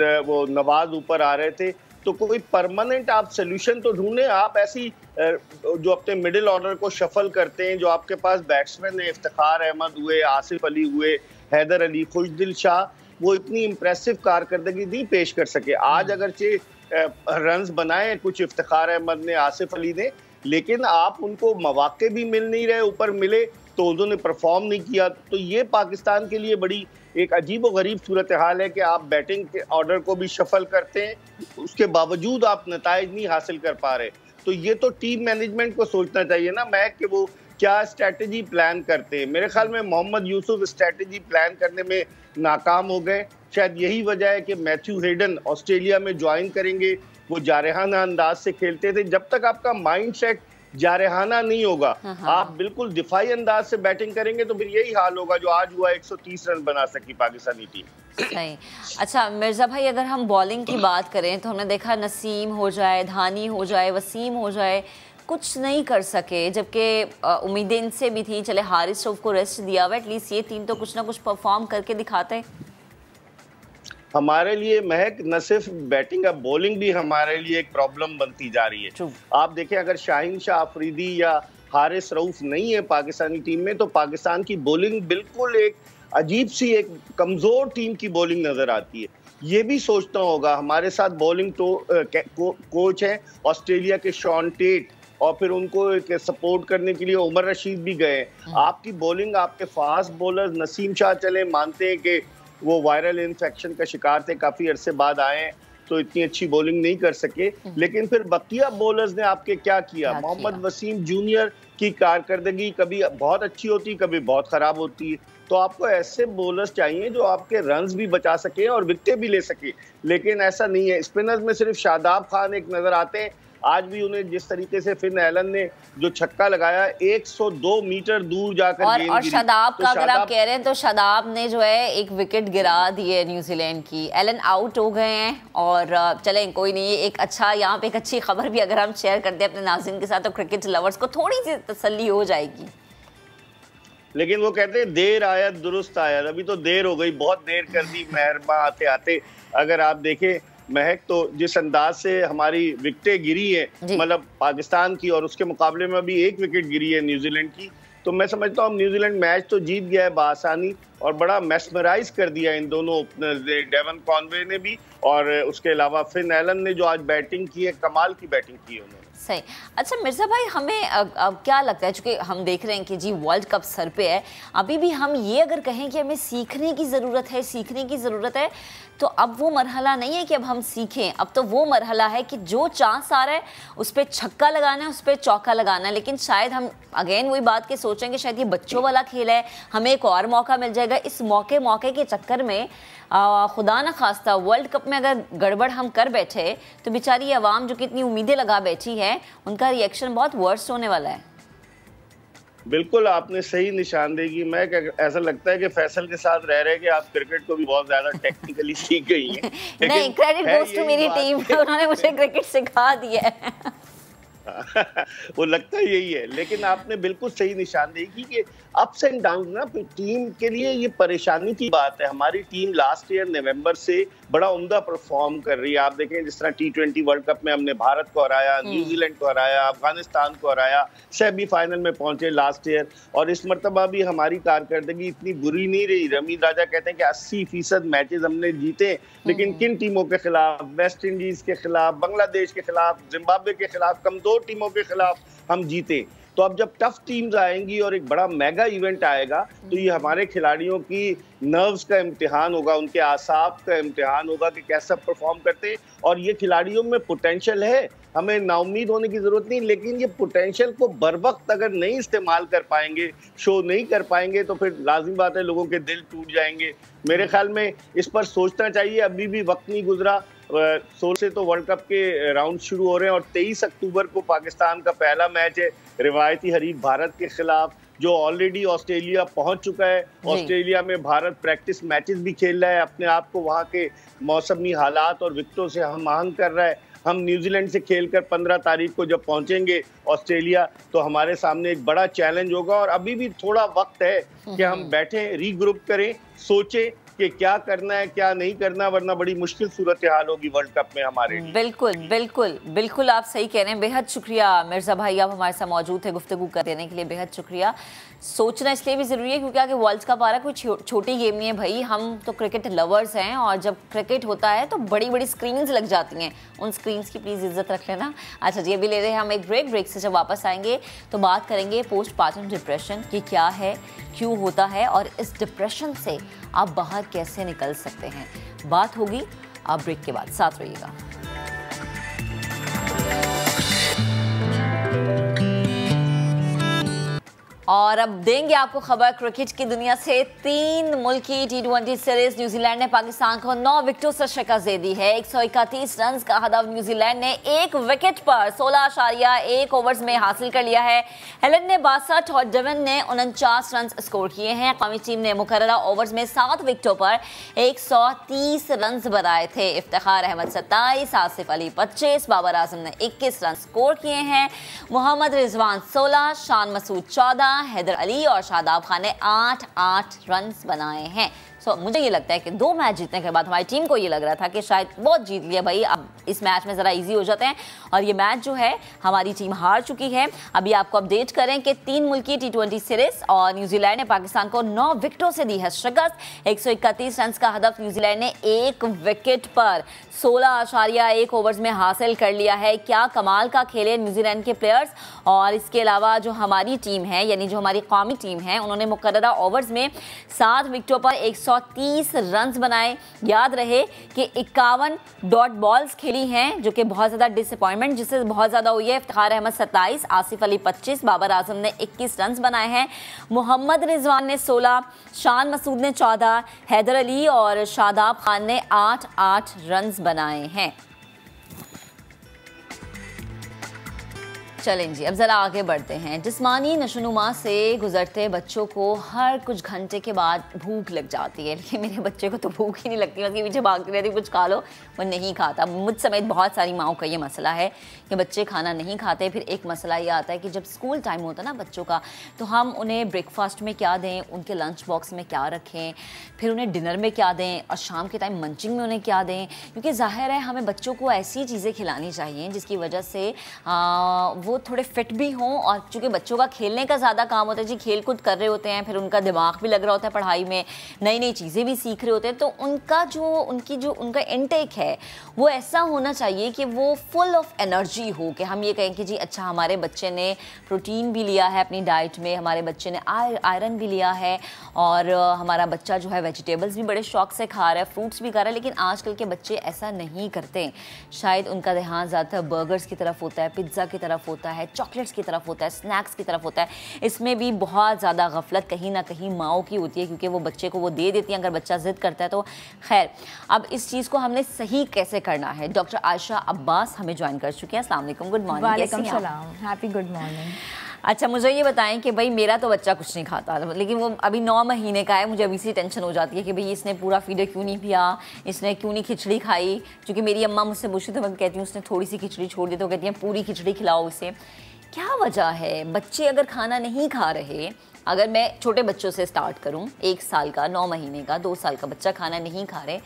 नवाज ऊपर आ रहे थे, तो कोई परमानेंट आप सोल्यूशन तो ढूंढें। आप ऐसी जो अपने मिडिल ऑर्डर को शफल करते हैं, जो आपके पास बैट्समैन है, इफ्तिखार अहमद हुए, आसिफ अली हुए, हैदर अली, खुशदिल शाह, वो इतनी इम्प्रेसिव कारकर्दगी नहीं पेश कर सके। आज अगरचे रन्स बनाए कुछ इफ्तिखार अहमद ने, आसिफ अली ने, लेकिन आप उनको मौके भी मिल नहीं रहे, ऊपर मिले तो उन्होंने परफॉर्म नहीं किया। तो ये पाकिस्तान के लिए बड़ी एक अजीब व गरीब सूरत हाल है कि आप बैटिंग के ऑर्डर को भी शफल करते हैं, उसके बावजूद आप नताइज नहीं हासिल कर पा रहे। तो ये तो टीम मैनेजमेंट को सोचना चाहिए ना मैं, कि वो क्या स्ट्रैटेजी प्लान करते हैं। मेरे ख्याल में मोहम्मद यूसुफ स्ट्रैटेजी प्लान करने में नाकाम हो गए। शायद यही वजह है कि मैथ्यू हेडन ऑस्ट्रेलिया में ज्वाइन करेंगे। वो जारहाना अंदाज से खेलते थे। जब तक आपका माइंड सेट जारहाना नहीं होगा, आप बिल्कुल दिफाई अंदाज से बैटिंग करेंगे, तो फिर यही हाल होगा जो आज हुआ। 130 रन बना सकी पाकिस्तानी टीम। सही। अच्छा मिर्ज़ा भाई, अगर हम बॉलिंग की बात करें तो हमने देखा नसीम हो जाए, धानी हो जाए, वसीम हो जाए, कुछ नहीं कर सके, जबकि उम्मीदें इनसे भी थी। चले हारिस रऊफ को रेस्ट दिया हुआ, एटलीस्ट ये तीन तो कुछ ना कुछ परफॉर्म करके दिखाते। हमारे लिए महक न सिर्फ बैटिंग, अब बॉलिंग भी हमारे लिए एक प्रॉब्लम बनती जा रही है। आप देखें, अगर शाहीन शाह अफरीदी या हारिस रऊफ नहीं है पाकिस्तानी टीम में, तो पाकिस्तान की बॉलिंग बिल्कुल एक अजीब सी, एक कमजोर टीम की बॉलिंग नजर आती है। ये भी सोचना होगा। हमारे साथ बॉलिंग कोच है ऑस्ट्रेलिया के शॉन टेट, और फिर उनको सपोर्ट करने के लिए उमर रशीद भी गए। आपकी बॉलिंग, आपके फास्ट बॉलर नसीम शाह, चले मानते हैं कि वो वायरल इन्फेक्शन का शिकार थे, काफी अरसे बाद आए, तो इतनी अच्छी बॉलिंग नहीं कर सके, लेकिन फिर बकिया बॉलर्स ने आपके क्या किया। मोहम्मद वसीम जूनियर की कारकर्दगी कभी बहुत अच्छी होती, कभी बहुत खराब होती है। तो आपको ऐसे बॉलर्स चाहिए जो आपके रन्स भी बचा सके और विकेटें भी ले सके, लेकिन ऐसा नहीं है। स्पिनर्स में सिर्फ शादाब खान एक नजर आते हैं। आज भी उन्हें जिस तरीके से फिन एलन ने जो छक्का लगाया, 102 मीटर दूर जाकर और शादाब का अगर आप कह रहे हैं तो शादाब ने जो है एक विकेट गिरा दी है न्यूजीलैंड की। एलन आउट हो गए हैं, और चलें कोई नहीं। एक अच्छा, यहाँ पे एक अच्छी खबर भी अगर हम शेयर करते हैं अपने नाज़रीन के साथ, तो क्रिकेट लवर्स को थोड़ी सी तसल्ली हो जाएगी। लेकिन वो कहते हैं देर आया दुरुस्त आया, अभी तो देर हो गई, बहुत देर कर दी मेहरबा आते आते। अगर आप देखें महक, तो जिस अंदाज से हमारी विकेटें गिरी है, मतलब पाकिस्तान की, और उसके मुकाबले में अभी 1 विकेट गिरी है न्यूजीलैंड की, तो मैं समझता हूँ न्यूजीलैंड मैच तो जीत गया है बासानी, और बड़ा मेस्मराइज कर दिया इन दोनों ओपनर्स ने, डेवन कॉनवे ने भी, और उसके अलावा फिन एलन ने जो आज बैटिंग की है, कमाल की बैटिंग की है उन्होंने। सही। अच्छा मिर्ज़ा भाई, हमें अब क्या लगता है, चूँकि हम देख रहे हैं कि जी वर्ल्ड कप सर पे है, अभी भी हम ये अगर कहें कि हमें सीखने की ज़रूरत है, सीखने की ज़रूरत है, तो अब वो मरहला नहीं है कि अब हम सीखें। अब तो वो मरहला है कि जो चांस आ रहा है उस पर छक्का लगाना है, उस पर चौका लगाना है। लेकिन शायद हम अगेन वही बात के सोचेंगे, शायद ये बच्चों वाला खेल है, हमें एक और मौका मिल जाएगा। इस मौके के चक्कर में खुदा न खास्ता वर्ल्ड कप में अगर गड़बड़ हम कर बैठे, तो बेचारी आवाम जो कितनी उम्मीदें लगा बैठी है, उनका रिएक्शन बहुत वर्स्ट होने वाला है। बिल्कुल आपने सही निशानदेही। मैं ऐसा लगता है कि फैसल के साथ रह रहे कि आप क्रिकेट को भी बहुत ज्यादा टेक्निकली सीख गई हैं। नहीं, क्रेडिट गोज़ टू मेरी टीम, उन्होंने मुझे क्रिकेट सिखा दिया है। वो लगता है यही है, लेकिन आपने बिल्कुल सही निशानदेही की कि अप्स एंड डाउन ना टीम के लिए ये परेशानी की बात है। हमारी टीम लास्ट ईयर नवंबर से बड़ा उम्दा परफॉर्म कर रही है। आप देखें जिस तरह T20 वर्ल्ड कप में हमने भारत को हराया, न्यूजीलैंड को हराया, अफगानिस्तान को हराया, सेमीफाइनल में पहुंचे लास्ट ईयर, और इस मरतबा भी हमारी कारकर्दगी इतनी बुरी नहीं रही। रमीज राजा कहते हैं कि 80% मैचेस हमने जीते, लेकिन किन टीमों के खिलाफ? वेस्ट इंडीज के खिलाफ, बांग्लादेश के खिलाफ, जिम्बाब्वे के खिलाफ, कमजोर टीमों के खिलाफ हम जीते। तो अब जब टफ टीम्स आएंगी और एक बड़ा मेगा इवेंट आएगा तो ये हमारे खिलाड़ियों की नर्व्स का इम्तिहान होगा, उनके आसाब का इम्तिहान होगा कि कैसा परफॉर्म करते हैं। और ये खिलाड़ियों में पोटेंशियल है, हमें नाउम्मीद होने की जरूरत नहीं, लेकिन ये पोटेंशियल को बर वक्त अगर नहीं इस्तेमाल कर पाएंगे, शो नहीं कर पाएंगे, तो फिर लाजिम बात है लोगों के दिल टूट जाएंगे। मेरे ख्याल में इस पर सोचना चाहिए, अभी भी वक्त नहीं गुजरा। 16 से तो वर्ल्ड कप के राउंड शुरू हो रहे हैं और 23 अक्टूबर को पाकिस्तान का पहला मैच है रिवायती हरीफ भारत के खिलाफ, जो ऑलरेडी ऑस्ट्रेलिया पहुंच चुका है। ऑस्ट्रेलिया में भारत प्रैक्टिस मैचेस भी खेल रहा है, अपने आप को वहां के मौसमी हालात और विकेटों से हम आहंग कर रहा है। हम न्यूजीलैंड से खेलकर 15 तारीख को जब पहुंचेंगे ऑस्ट्रेलिया, तो हमारे सामने एक बड़ा चैलेंज होगा। और अभी भी थोड़ा वक्त है कि हम बैठें, रीग्रुप करें, सोचें कि क्या करना है क्या नहीं करना, वरना बड़ी मुश्किल सूरत हाल होगी वर्ल्ड कप में हमारे लिए। बिल्कुल बिल्कुल बिल्कुल आप सही कह रहे हैं। बेहद शुक्रिया मिर्ज़ा भाई, आप हमारे साथ मौजूद थे, गुफ्तगू कर देने के लिए बेहद शुक्रिया। सोचना इसलिए भी ज़रूरी है क्योंकि आगे वर्ल्ड कप आ रहा है, कोई छोटी गेम नहीं है भाई। हम तो क्रिकेट लवर्स हैं और जब क्रिकेट होता है तो बड़ी बड़ी स्क्रीन्स लग जाती हैं, उन स्क्रीन्स की प्लीज़ इज्जत रख लेना। अच्छा जी, अभी ले रहे हैं हम एक ब्रेक से जब वापस आएंगे तो बात करेंगे पोस्ट पार्टम डिप्रेशन की क्या है, क्यों होता है और इस डिप्रेशन से आप बाहर कैसे निकल सकते हैं, बात होगी आप ब्रेक के बाद। साथ रहिएगा। और अब देंगे आपको खबर क्रिकेट की दुनिया से। 3 मुल्की T20 सीरीज न्यूजीलैंड ने पाकिस्तान को 9 विकेटों से शिकस्त दे दी है। 131 रन का हदफ न्यूजीलैंड ने 1 विकेट पर 16.1 ओवर्स में हासिल कर लिया है। हेलन ने 62 और डेवन ने 49 रन स्कोर किए हैं। कौमी टीम ने मुकर्ररा ओवर्स में 7 विकेटों पर 130 रन बनाए थे। इफ्तिखार अहमद 27, आसिफ अली 25, बाबर आजम ने 21 रन स्कोर किए हैं। मोहम्मद रिजवान 16, शान मसूद 14, हैदर अली और शादाब खान ने 8 रन बनाए हैं। मुझे ये लगता है कि 2 मैच जीतने के बाद हमारी टीम को ये लग रहा था कि शायद बहुत जीत लिया भाई, अब इस मैच में ज़रा इजी हो जाते हैं। और ये मैच जो है हमारी टीम हार चुकी है। अभी आपको अपडेट करें कि 3 मुल्की T20 सीरीज और न्यूजीलैंड ने पाकिस्तान को 9 विकेटों से दी है शिकस्त। 131 रन का हदफ न्यूजीलैंड ने 1 विकेट पर 16.1 ओवर्स में हासिल कर लिया है। क्या कमाल का खेले न्यूजीलैंड के प्लेयर्स। और इसके अलावा जो हमारी टीम है, यानी जो हमारी कौमी टीम है, उन्होंने मुकर्ररा ओवर्स में 7 विकेटों पर 130 रन बनाए। याद रहे कि 51 डॉट बॉल्स खेली हैं, जो कि बहुत ज़्यादा डिसअपॉइंटमेंट जिससे बहुत ज़्यादा हुई है। इफ्तिखार अहमद 27, आसिफ अली 25, बाबर आजम ने 21 रन बनाए हैं। मोहम्मद रिजवान ने 16, शान मसूद ने 14, हैदर अली और शादाब खान ने 8 रन बनाए हैं। चलें जी, अब ज़रा आगे बढ़ते हैं। जिस्मानी नशोनुमा से गुजरते बच्चों को हर कुछ घंटे के बाद भूख लग जाती है, लेकिन मेरे बच्चे को तो भूख ही नहीं लगती, उसके पीछे भागती रहती, कुछ खा लो, वो नहीं खाता। मुझ समेत बहुत सारी माओं का ये मसला है कि बच्चे खाना नहीं खाते। फिर एक मसला ये आता है कि जब स्कूल टाइम होता है ना बच्चों का, तो हम उन्हें ब्रेकफास्ट में क्या दें, उनके लंच बॉक्स में क्या रखें, फिर उन्हें डिनर में क्या दें और शाम के टाइम मंचिंग में उन्हें क्या दें। क्योंकि ज़ाहिर है हमें बच्चों को ऐसी चीज़ें खिलानी चाहिए जिसकी वजह से वो थोड़े फिट भी हों। और चूँकि बच्चों का खेलने का ज़्यादा काम होता है जी, खेल कूद कर रहे होते हैं, फिर उनका दिमाग भी लग रहा होता है पढ़ाई में, नई नई चीज़ें भी सीख रहे होते हैं, तो उनका इनटेक है वो ऐसा होना चाहिए कि वो फुल ऑफ एनर्जी हो, कि हम ये कहें कि जी अच्छा हमारे बच्चे ने प्रोटीन भी लिया है अपनी डाइट में, हमारे बच्चे ने आयरन भी लिया है, और हमारा बच्चा जो है वेजिटेबल्स भी बड़े शौक से खा रहा है, फ्रूट्स भी खा रहा है। लेकिन आजकल के बच्चे ऐसा नहीं करते। शायद उनका ध्यान ज़्यादातर बर्गर्स की तरफ होता है, पिज़्ज़ा की तरफ होता है, चॉकलेट्स की तरफ होता है, स्नैक्स की तरफ होता है। इसमें भी बहुत ज़्यादा गफलत कहीं ना कहीं माओं की होती है, क्योंकि वो बच्चे को वो दे देती हैं अगर बच्चा ज़िद करता है तो। खैर, अब इस चीज़ को हमने सही कैसे करना है, डॉक्टर आयशा अब्बास हमें ज्वाइन कर चुके हैं। अस्सलाम वालेकुम, गुड मॉर्निंग। वालेकुम सलाम, हैप्पी गुड मॉर्निंग। अच्छा, मुझे ये बताएं कि भाई मेरा तो बच्चा कुछ नहीं खाता, लेकिन वो अभी 9 महीने का है। मुझे अभी से टेंशन हो जाती है कि भाई इसने पूरा फीडर क्यों नहीं पिया, इसने क्यों नहीं खिचड़ी खाई। क्योंकि मेरी अम्मा मुझसे पूछती तो मैं कहती हूँ उसने थोड़ी सी खिचड़ी छोड़ दी, तो कहती हैं पूरी खिचड़ी खिलाओ इसे। क्या वजह है बच्चे अगर खाना नहीं खा रहे? अगर मैं छोटे बच्चों से स्टार्ट करूँ, 1 साल का, 9 महीने का, 2 साल का बच्चा खाना नहीं खा रहे,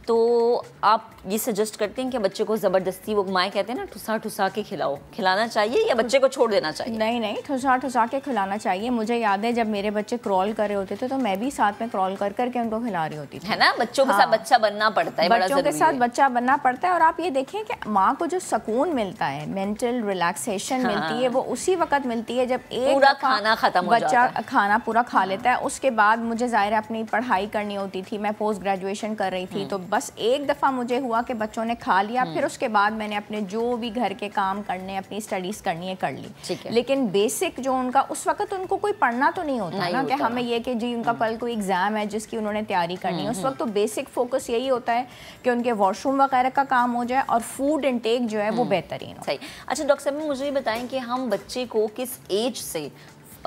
तो आप ये सजेस्ट करते हैं कि बच्चे को ज़बरदस्ती, वो माएँ कहते हैं ना, ठुसा ठुसा के खिलाना चाहिए या बच्चे को छोड़ देना चाहिए? नहीं, ठुसा ठुसा के खिलाना चाहिए। मुझे याद है जब मेरे बच्चे क्रॉल कर रहे होते थे तो मैं भी साथ में क्रॉल कर करके उनको खिला रही होती थी, है ना। बच्चों के साथ बच्चा बनना पड़ता है, बच्चों के साथ बच्चा बनना पड़ता है। और आप ये देखें कि माँ को जो सुकून मिलता है, मेंटल रिलैक्सेशन मिलती है, वो उसी वक्त मिलती है जब एक पूरा खाना खत्म हो जाता है, बच्चा खाना पूरा खा लेता है। उसके बाद मुझे ज़ाहिर है अपनी पढ़ाई करनी होती थी, मैं पोस्ट ग्रेजुएशन कर रही थी, तो बस एक दफ़ा मुझे हुआ कि बच्चों ने खा लिया, फिर उसके बाद मैंने अपने जो भी घर के काम करने, अपनी स्टडीज़ करनी है कर ली। लेकिन बेसिक जो उनका उस वक्त उनको कोई पढ़ना तो नहीं होता ना, कि हमें ये कि जी उनका कल कोई एग्ज़ाम है जिसकी उन्होंने तैयारी करनी है। उस वक्त तो बेसिक फोकस यही होता है कि उनके वॉशरूम वगैरह का काम हो जाए और फूड इनटेक जो है वो बेहतरीन हो। सही। अच्छा डॉक्टर साहब, मुझे ये बताएं कि हम बच्चे को किस एज से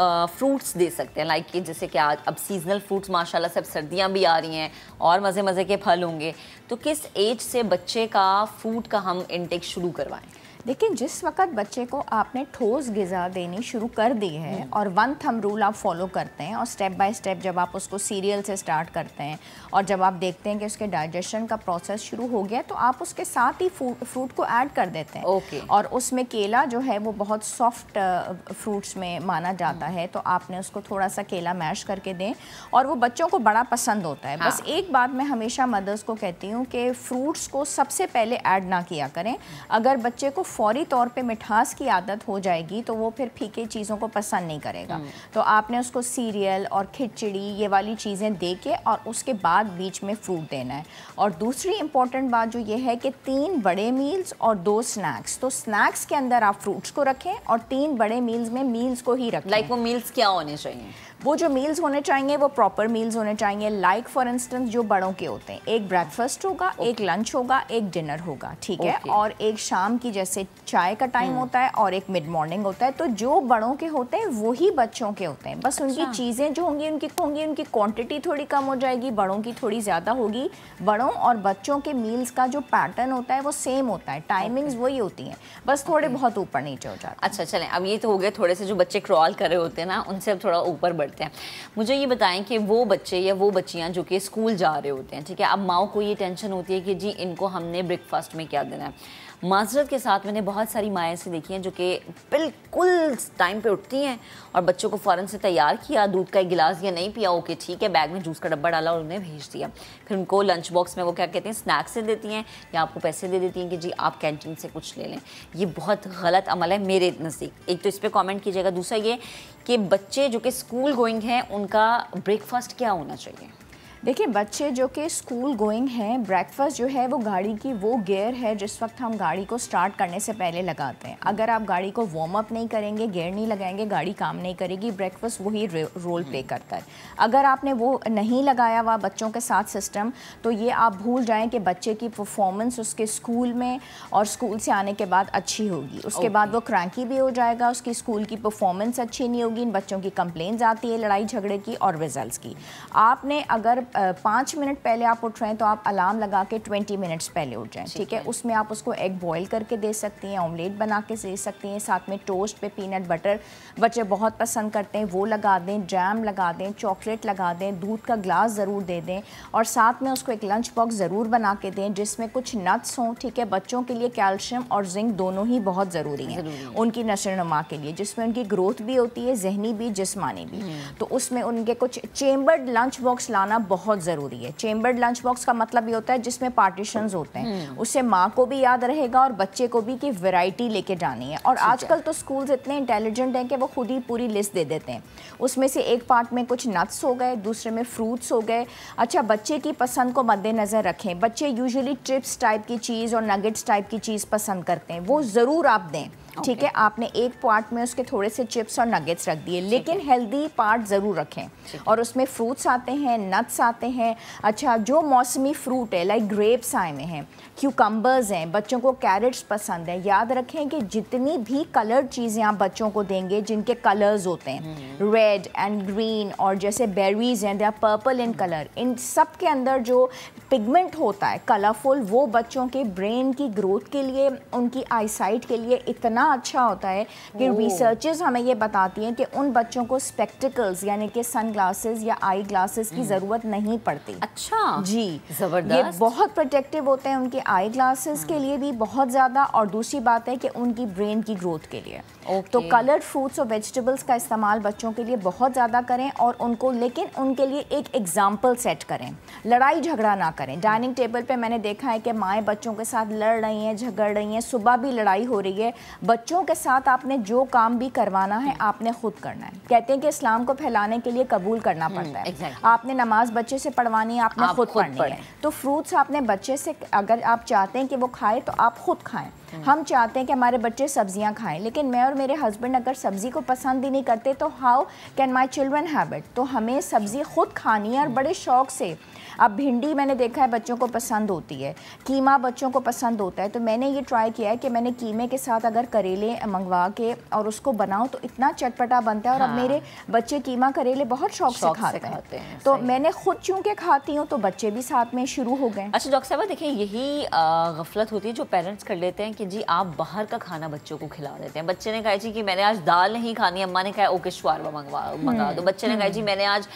फ्रूट्स दे सकते हैं, लाइक कि जैसे कि आज अब सीजनल फ्रूट्स माशाल्लाह सब सर्दियां भी आ रही हैं और मज़े मज़े के फल होंगे, तो किस एज से बच्चे का फ्रूट का हम इनटेक शुरू करवाएं? देखिए, जिस वक्त बच्चे को आपने ठोस ग़िज़ा देनी शुरू कर दी है और वन थंब रूल आप फॉलो करते हैं और स्टेप बाय स्टेप जब आप उसको सीरियल से स्टार्ट करते हैं और जब आप देखते हैं कि उसके डाइजेशन का प्रोसेस शुरू हो गया, तो आप उसके साथ ही फ्रूट को ऐड कर देते हैं। और उसमें केला जो है वो बहुत सॉफ्ट फ्रूट्स में माना जाता है, तो आपने उसको थोड़ा सा केला मैश करके दें और वो बच्चों को बड़ा पसंद होता है। बस एक बात मैं हमेशा मदर्स को कहती हूँ कि फ्रूट्स को सबसे पहले ऐड ना किया करें। अगर बच्चे को फौरी तौर पे मिठास की आदत हो जाएगी तो वो फिर फीके चीज़ों को पसंद नहीं करेगा। तो आपने उसको सीरियल और खिचड़ी ये वाली चीज़ें दे के और उसके बाद बीच में फ्रूट देना है। और दूसरी इम्पॉर्टेंट बात जो ये है कि 3 बड़े मील्स और 2 स्नैक्स, तो स्नैक्स के अंदर आप फ्रूट्स को रखें और 3 बड़े मील्स में मील्स को ही रखें। लाइक वो मील्स क्या होने चाहिए? वो जो मील्स होने चाहिए वो प्रॉपर मील्स होने चाहिए। लाइक फॉर इंस्टेंस जो बड़ों के होते हैं, एक ब्रेकफास्ट होगा, एक लंच होगा, एक डिनर होगा, ठीक है, और एक शाम की जैसे चाय का टाइम होता है और एक मिड मॉर्निंग होता है। तो जो बड़ों के होते हैं वही बच्चों के होते हैं, बस उनकी चीज़ें जो होंगी उनकी क्वांटिटी थोड़ी कम हो जाएगी, बड़ों की थोड़ी ज़्यादा होगी। बड़ों और बच्चों के मील्स का जो पैटर्न होता है वो सेम होता है, टाइमिंग्स वही होती हैं, बस थोड़े बहुत ऊपर नीचे हो जाते हैं। अच्छा चलें, अब ये तो हो गए थोड़े से जो बच्चे क्रॉल कर रहे होते हैं ना, उनसे अब थोड़ा ऊपर बढ़ते हैं। मुझे ये बताएं कि वो बच्चे या वो बच्चियां जो कि स्कूल जा रहे होते हैं, ठीक है, अब माओ को ये टेंशन होती है कि जी इनको हमने ब्रेकफास्ट में क्या देना है। माजरत के साथ मैंने बहुत सारी माएँ ऐसी देखी हैं जो कि बिल्कुल टाइम पे उठती हैं और बच्चों को फ़ौरन से तैयार किया, दूध का एक गिलास या नहीं पिया, ओके ठीक है, बैग में जूस का डब्बा डाला और उन्हें भेज दिया। फिर उनको लंच बॉक्स में वो क्या कहते हैं, स्नैक्स से देती हैं या आपको पैसे दे देती हैं कि जी आप कैंटीन से कुछ ले लें। ये बहुत गलत अमल है मेरे नज़दीक। एक तो इस पर कॉमेंट कीजिएगा, दूसरा ये कि बच्चे जो कि स्कूल गोइंग हैं उनका ब्रेकफास्ट क्या होना चाहिए? देखिए, बच्चे जो कि स्कूल गोइंग हैं, ब्रेकफास्ट जो है वो गाड़ी की वो गियर है जिस वक्त हम गाड़ी को स्टार्ट करने से पहले लगाते हैं। अगर आप गाड़ी को वार्म अप नहीं करेंगे, गियर नहीं लगाएंगे, गाड़ी काम नहीं करेगी। ब्रेकफास्ट वही रोल प्ले करता है। अगर आपने वो नहीं लगाया हुआ बच्चों के साथ सिस्टम, तो ये आप भूल जाएं कि बच्चे की परफॉर्मेंस उसके स्कूल में और स्कूल से आने के बाद अच्छी होगी। उसके बाद वो क्रैंकी भी हो जाएगा, उसकी स्कूल की परफॉर्मेंस अच्छी नहीं होगी, इन बच्चों की कंप्लेंट्स आती है लड़ाई झगड़े की और रिजल्ट्स की। आपने अगर 5 मिनट पहले आप उठ रहे हैं तो आप अलार्म लगा के 20 मिनट्स पहले उठ जाएं, ठीक है। उसमें आप उसको एग बॉईल करके दे सकती हैं, ऑमलेट बना के दे सकती हैं, साथ में टोस्ट पे पीनट बटर बच्चे बहुत पसंद करते हैं वो लगा दें, जैम लगा दें, चॉकलेट लगा दें, दूध का ग्लास ज़रूर दे दें और साथ में उसको एक लंच बॉक्स ज़रूर बना के दें जिसमें कुछ नट्स हों, ठीक है। बच्चों के लिए कैल्शियम और जिंक दोनों ही बहुत ज़रूरी हैं उनकी नशोनुमा के लिए, जिसमें उनकी ग्रोथ भी होती है, जहनी भी जिस्मानी भी। तो उसमें उनके कुछ चेम्बर्ड लंच बॉक्स लाना बहुत ज़रूरी है। चेम्बर्ड लंच बॉक्स का मतलब ये होता है जिसमें पार्टीशंस होते हैं, उससे माँ को भी याद रहेगा और बच्चे को भी कि वैरायटी लेके जानी है। और आजकल तो स्कूल्स इतने इंटेलिजेंट हैं कि वो खुद ही पूरी लिस्ट दे देते हैं। उसमें से एक पार्ट में कुछ नट्स हो गए, दूसरे में फ्रूट्स हो गए। अच्छा, बच्चे की पसंद को मद्देनज़र रखें। बच्चे यूजुअली चिप्स टाइप की चीज़ और नगेट्स टाइप की चीज़ पसंद करते हैं, वो ज़रूर आप दें, ठीक है। आपने एक पार्ट में उसके थोड़े से चिप्स और नगेट्स रख दिए, लेकिन हेल्दी पार्ट ज़रूर रखें और उसमें फ्रूट्स आते हैं, नट्स आते हैं। अच्छा, जो मौसमी फ्रूट है लाइक ग्रेप्स आए हुए हैं, क्यूकम्बर्स हैं, बच्चों को कैरेट्स पसंद है। याद रखें कि जितनी भी कलर्ड चीज़ें आप बच्चों को देंगे जिनके कलर्स होते हैं रेड एंड ग्रीन और जैसे बेरीज हैं they are purple in colour, इन सब के अंदर जो पिगमेंट होता है कलरफुल, वो बच्चों के ब्रेन की ग्रोथ के लिए, उनकी आईसाइट के लिए इतना अच्छा होता है कि रिसर्चेस हमें ये बताती हैं कि उन बच्चों को स्पेक्टिकल्स यानी कि सन ग्लासेस या आई ग्लासेस की ज़रूरत नहीं पड़ती। अच्छा जी, ज़बरदस्त। ये बहुत प्रोटेक्टिव होते हैं उनके आई ग्लासेस के लिए भी बहुत ज़्यादा, और दूसरी बात है कि उनकी ब्रेन की ग्रोथ के लिए। तो कलर्ड फ्रूट्स और वेजिटेबल्स का इस्तेमाल बच्चों के लिए बहुत ज़्यादा करें, और उनको लेकिन उनके लिए एक एग्जाम्पल सेट करें, लड़ाई झगड़ा ना करें। डाइनिंग टेबल पे मैंने देखा है कि माएँ बच्चों के साथ लड़ रही हैं, झगड़ रही हैं, सुबह भी लड़ाई हो रही है। बच्चों के साथ आपने जो काम भी करवाना है आपने खुद करना है। कहते हैं कि इस्लाम को फैलाने के लिए कबूल करना पड़ता है। आपने नमाज बच्चे से पढ़वानी है, आपने खुद पढ़नी है। तो फ्रूट्स आपने बच्चे से, अगर आप चाहते हैं कि वो खाए तो आप खुद खाएं। हम चाहते हैं कि हमारे बच्चे सब्जियां खाएं, लेकिन मैं और मेरे हस्बैंड अगर सब्ज़ी को पसंद ही नहीं करते तो how can my children have it. तो हमें सब्ज़ी खुद खानी है और बड़े शौक़ से। अब भिंडी मैंने देखा है बच्चों को पसंद होती है, कीमा बच्चों को पसंद होता है, तो मैंने ये ट्राई किया है कि मैंने कीमे के साथ अगर करेले मंगवा के और उसको बनाऊं तो इतना चटपटा बनता है। और अब मेरे बच्चे कीमा करेले बहुत शौक से खाते हैं। तो मैंने खुद चूँकि खाती हूँ तो बच्चे भी साथ में शुरू हो गए। अच्छा डॉक्टर साहब देखिए, यही गफलत होती है जो पेरेंट्स कर लेते हैं कि जी आप बाहर का खाना बच्चों को खिला देते हैं। बच्चे ने कहा जी कि मैंने आज दाल नहीं खानी, अम्मा ने कहा ओके शवारमा मंगा दो। बच्चे ने कहा जी मैंने आज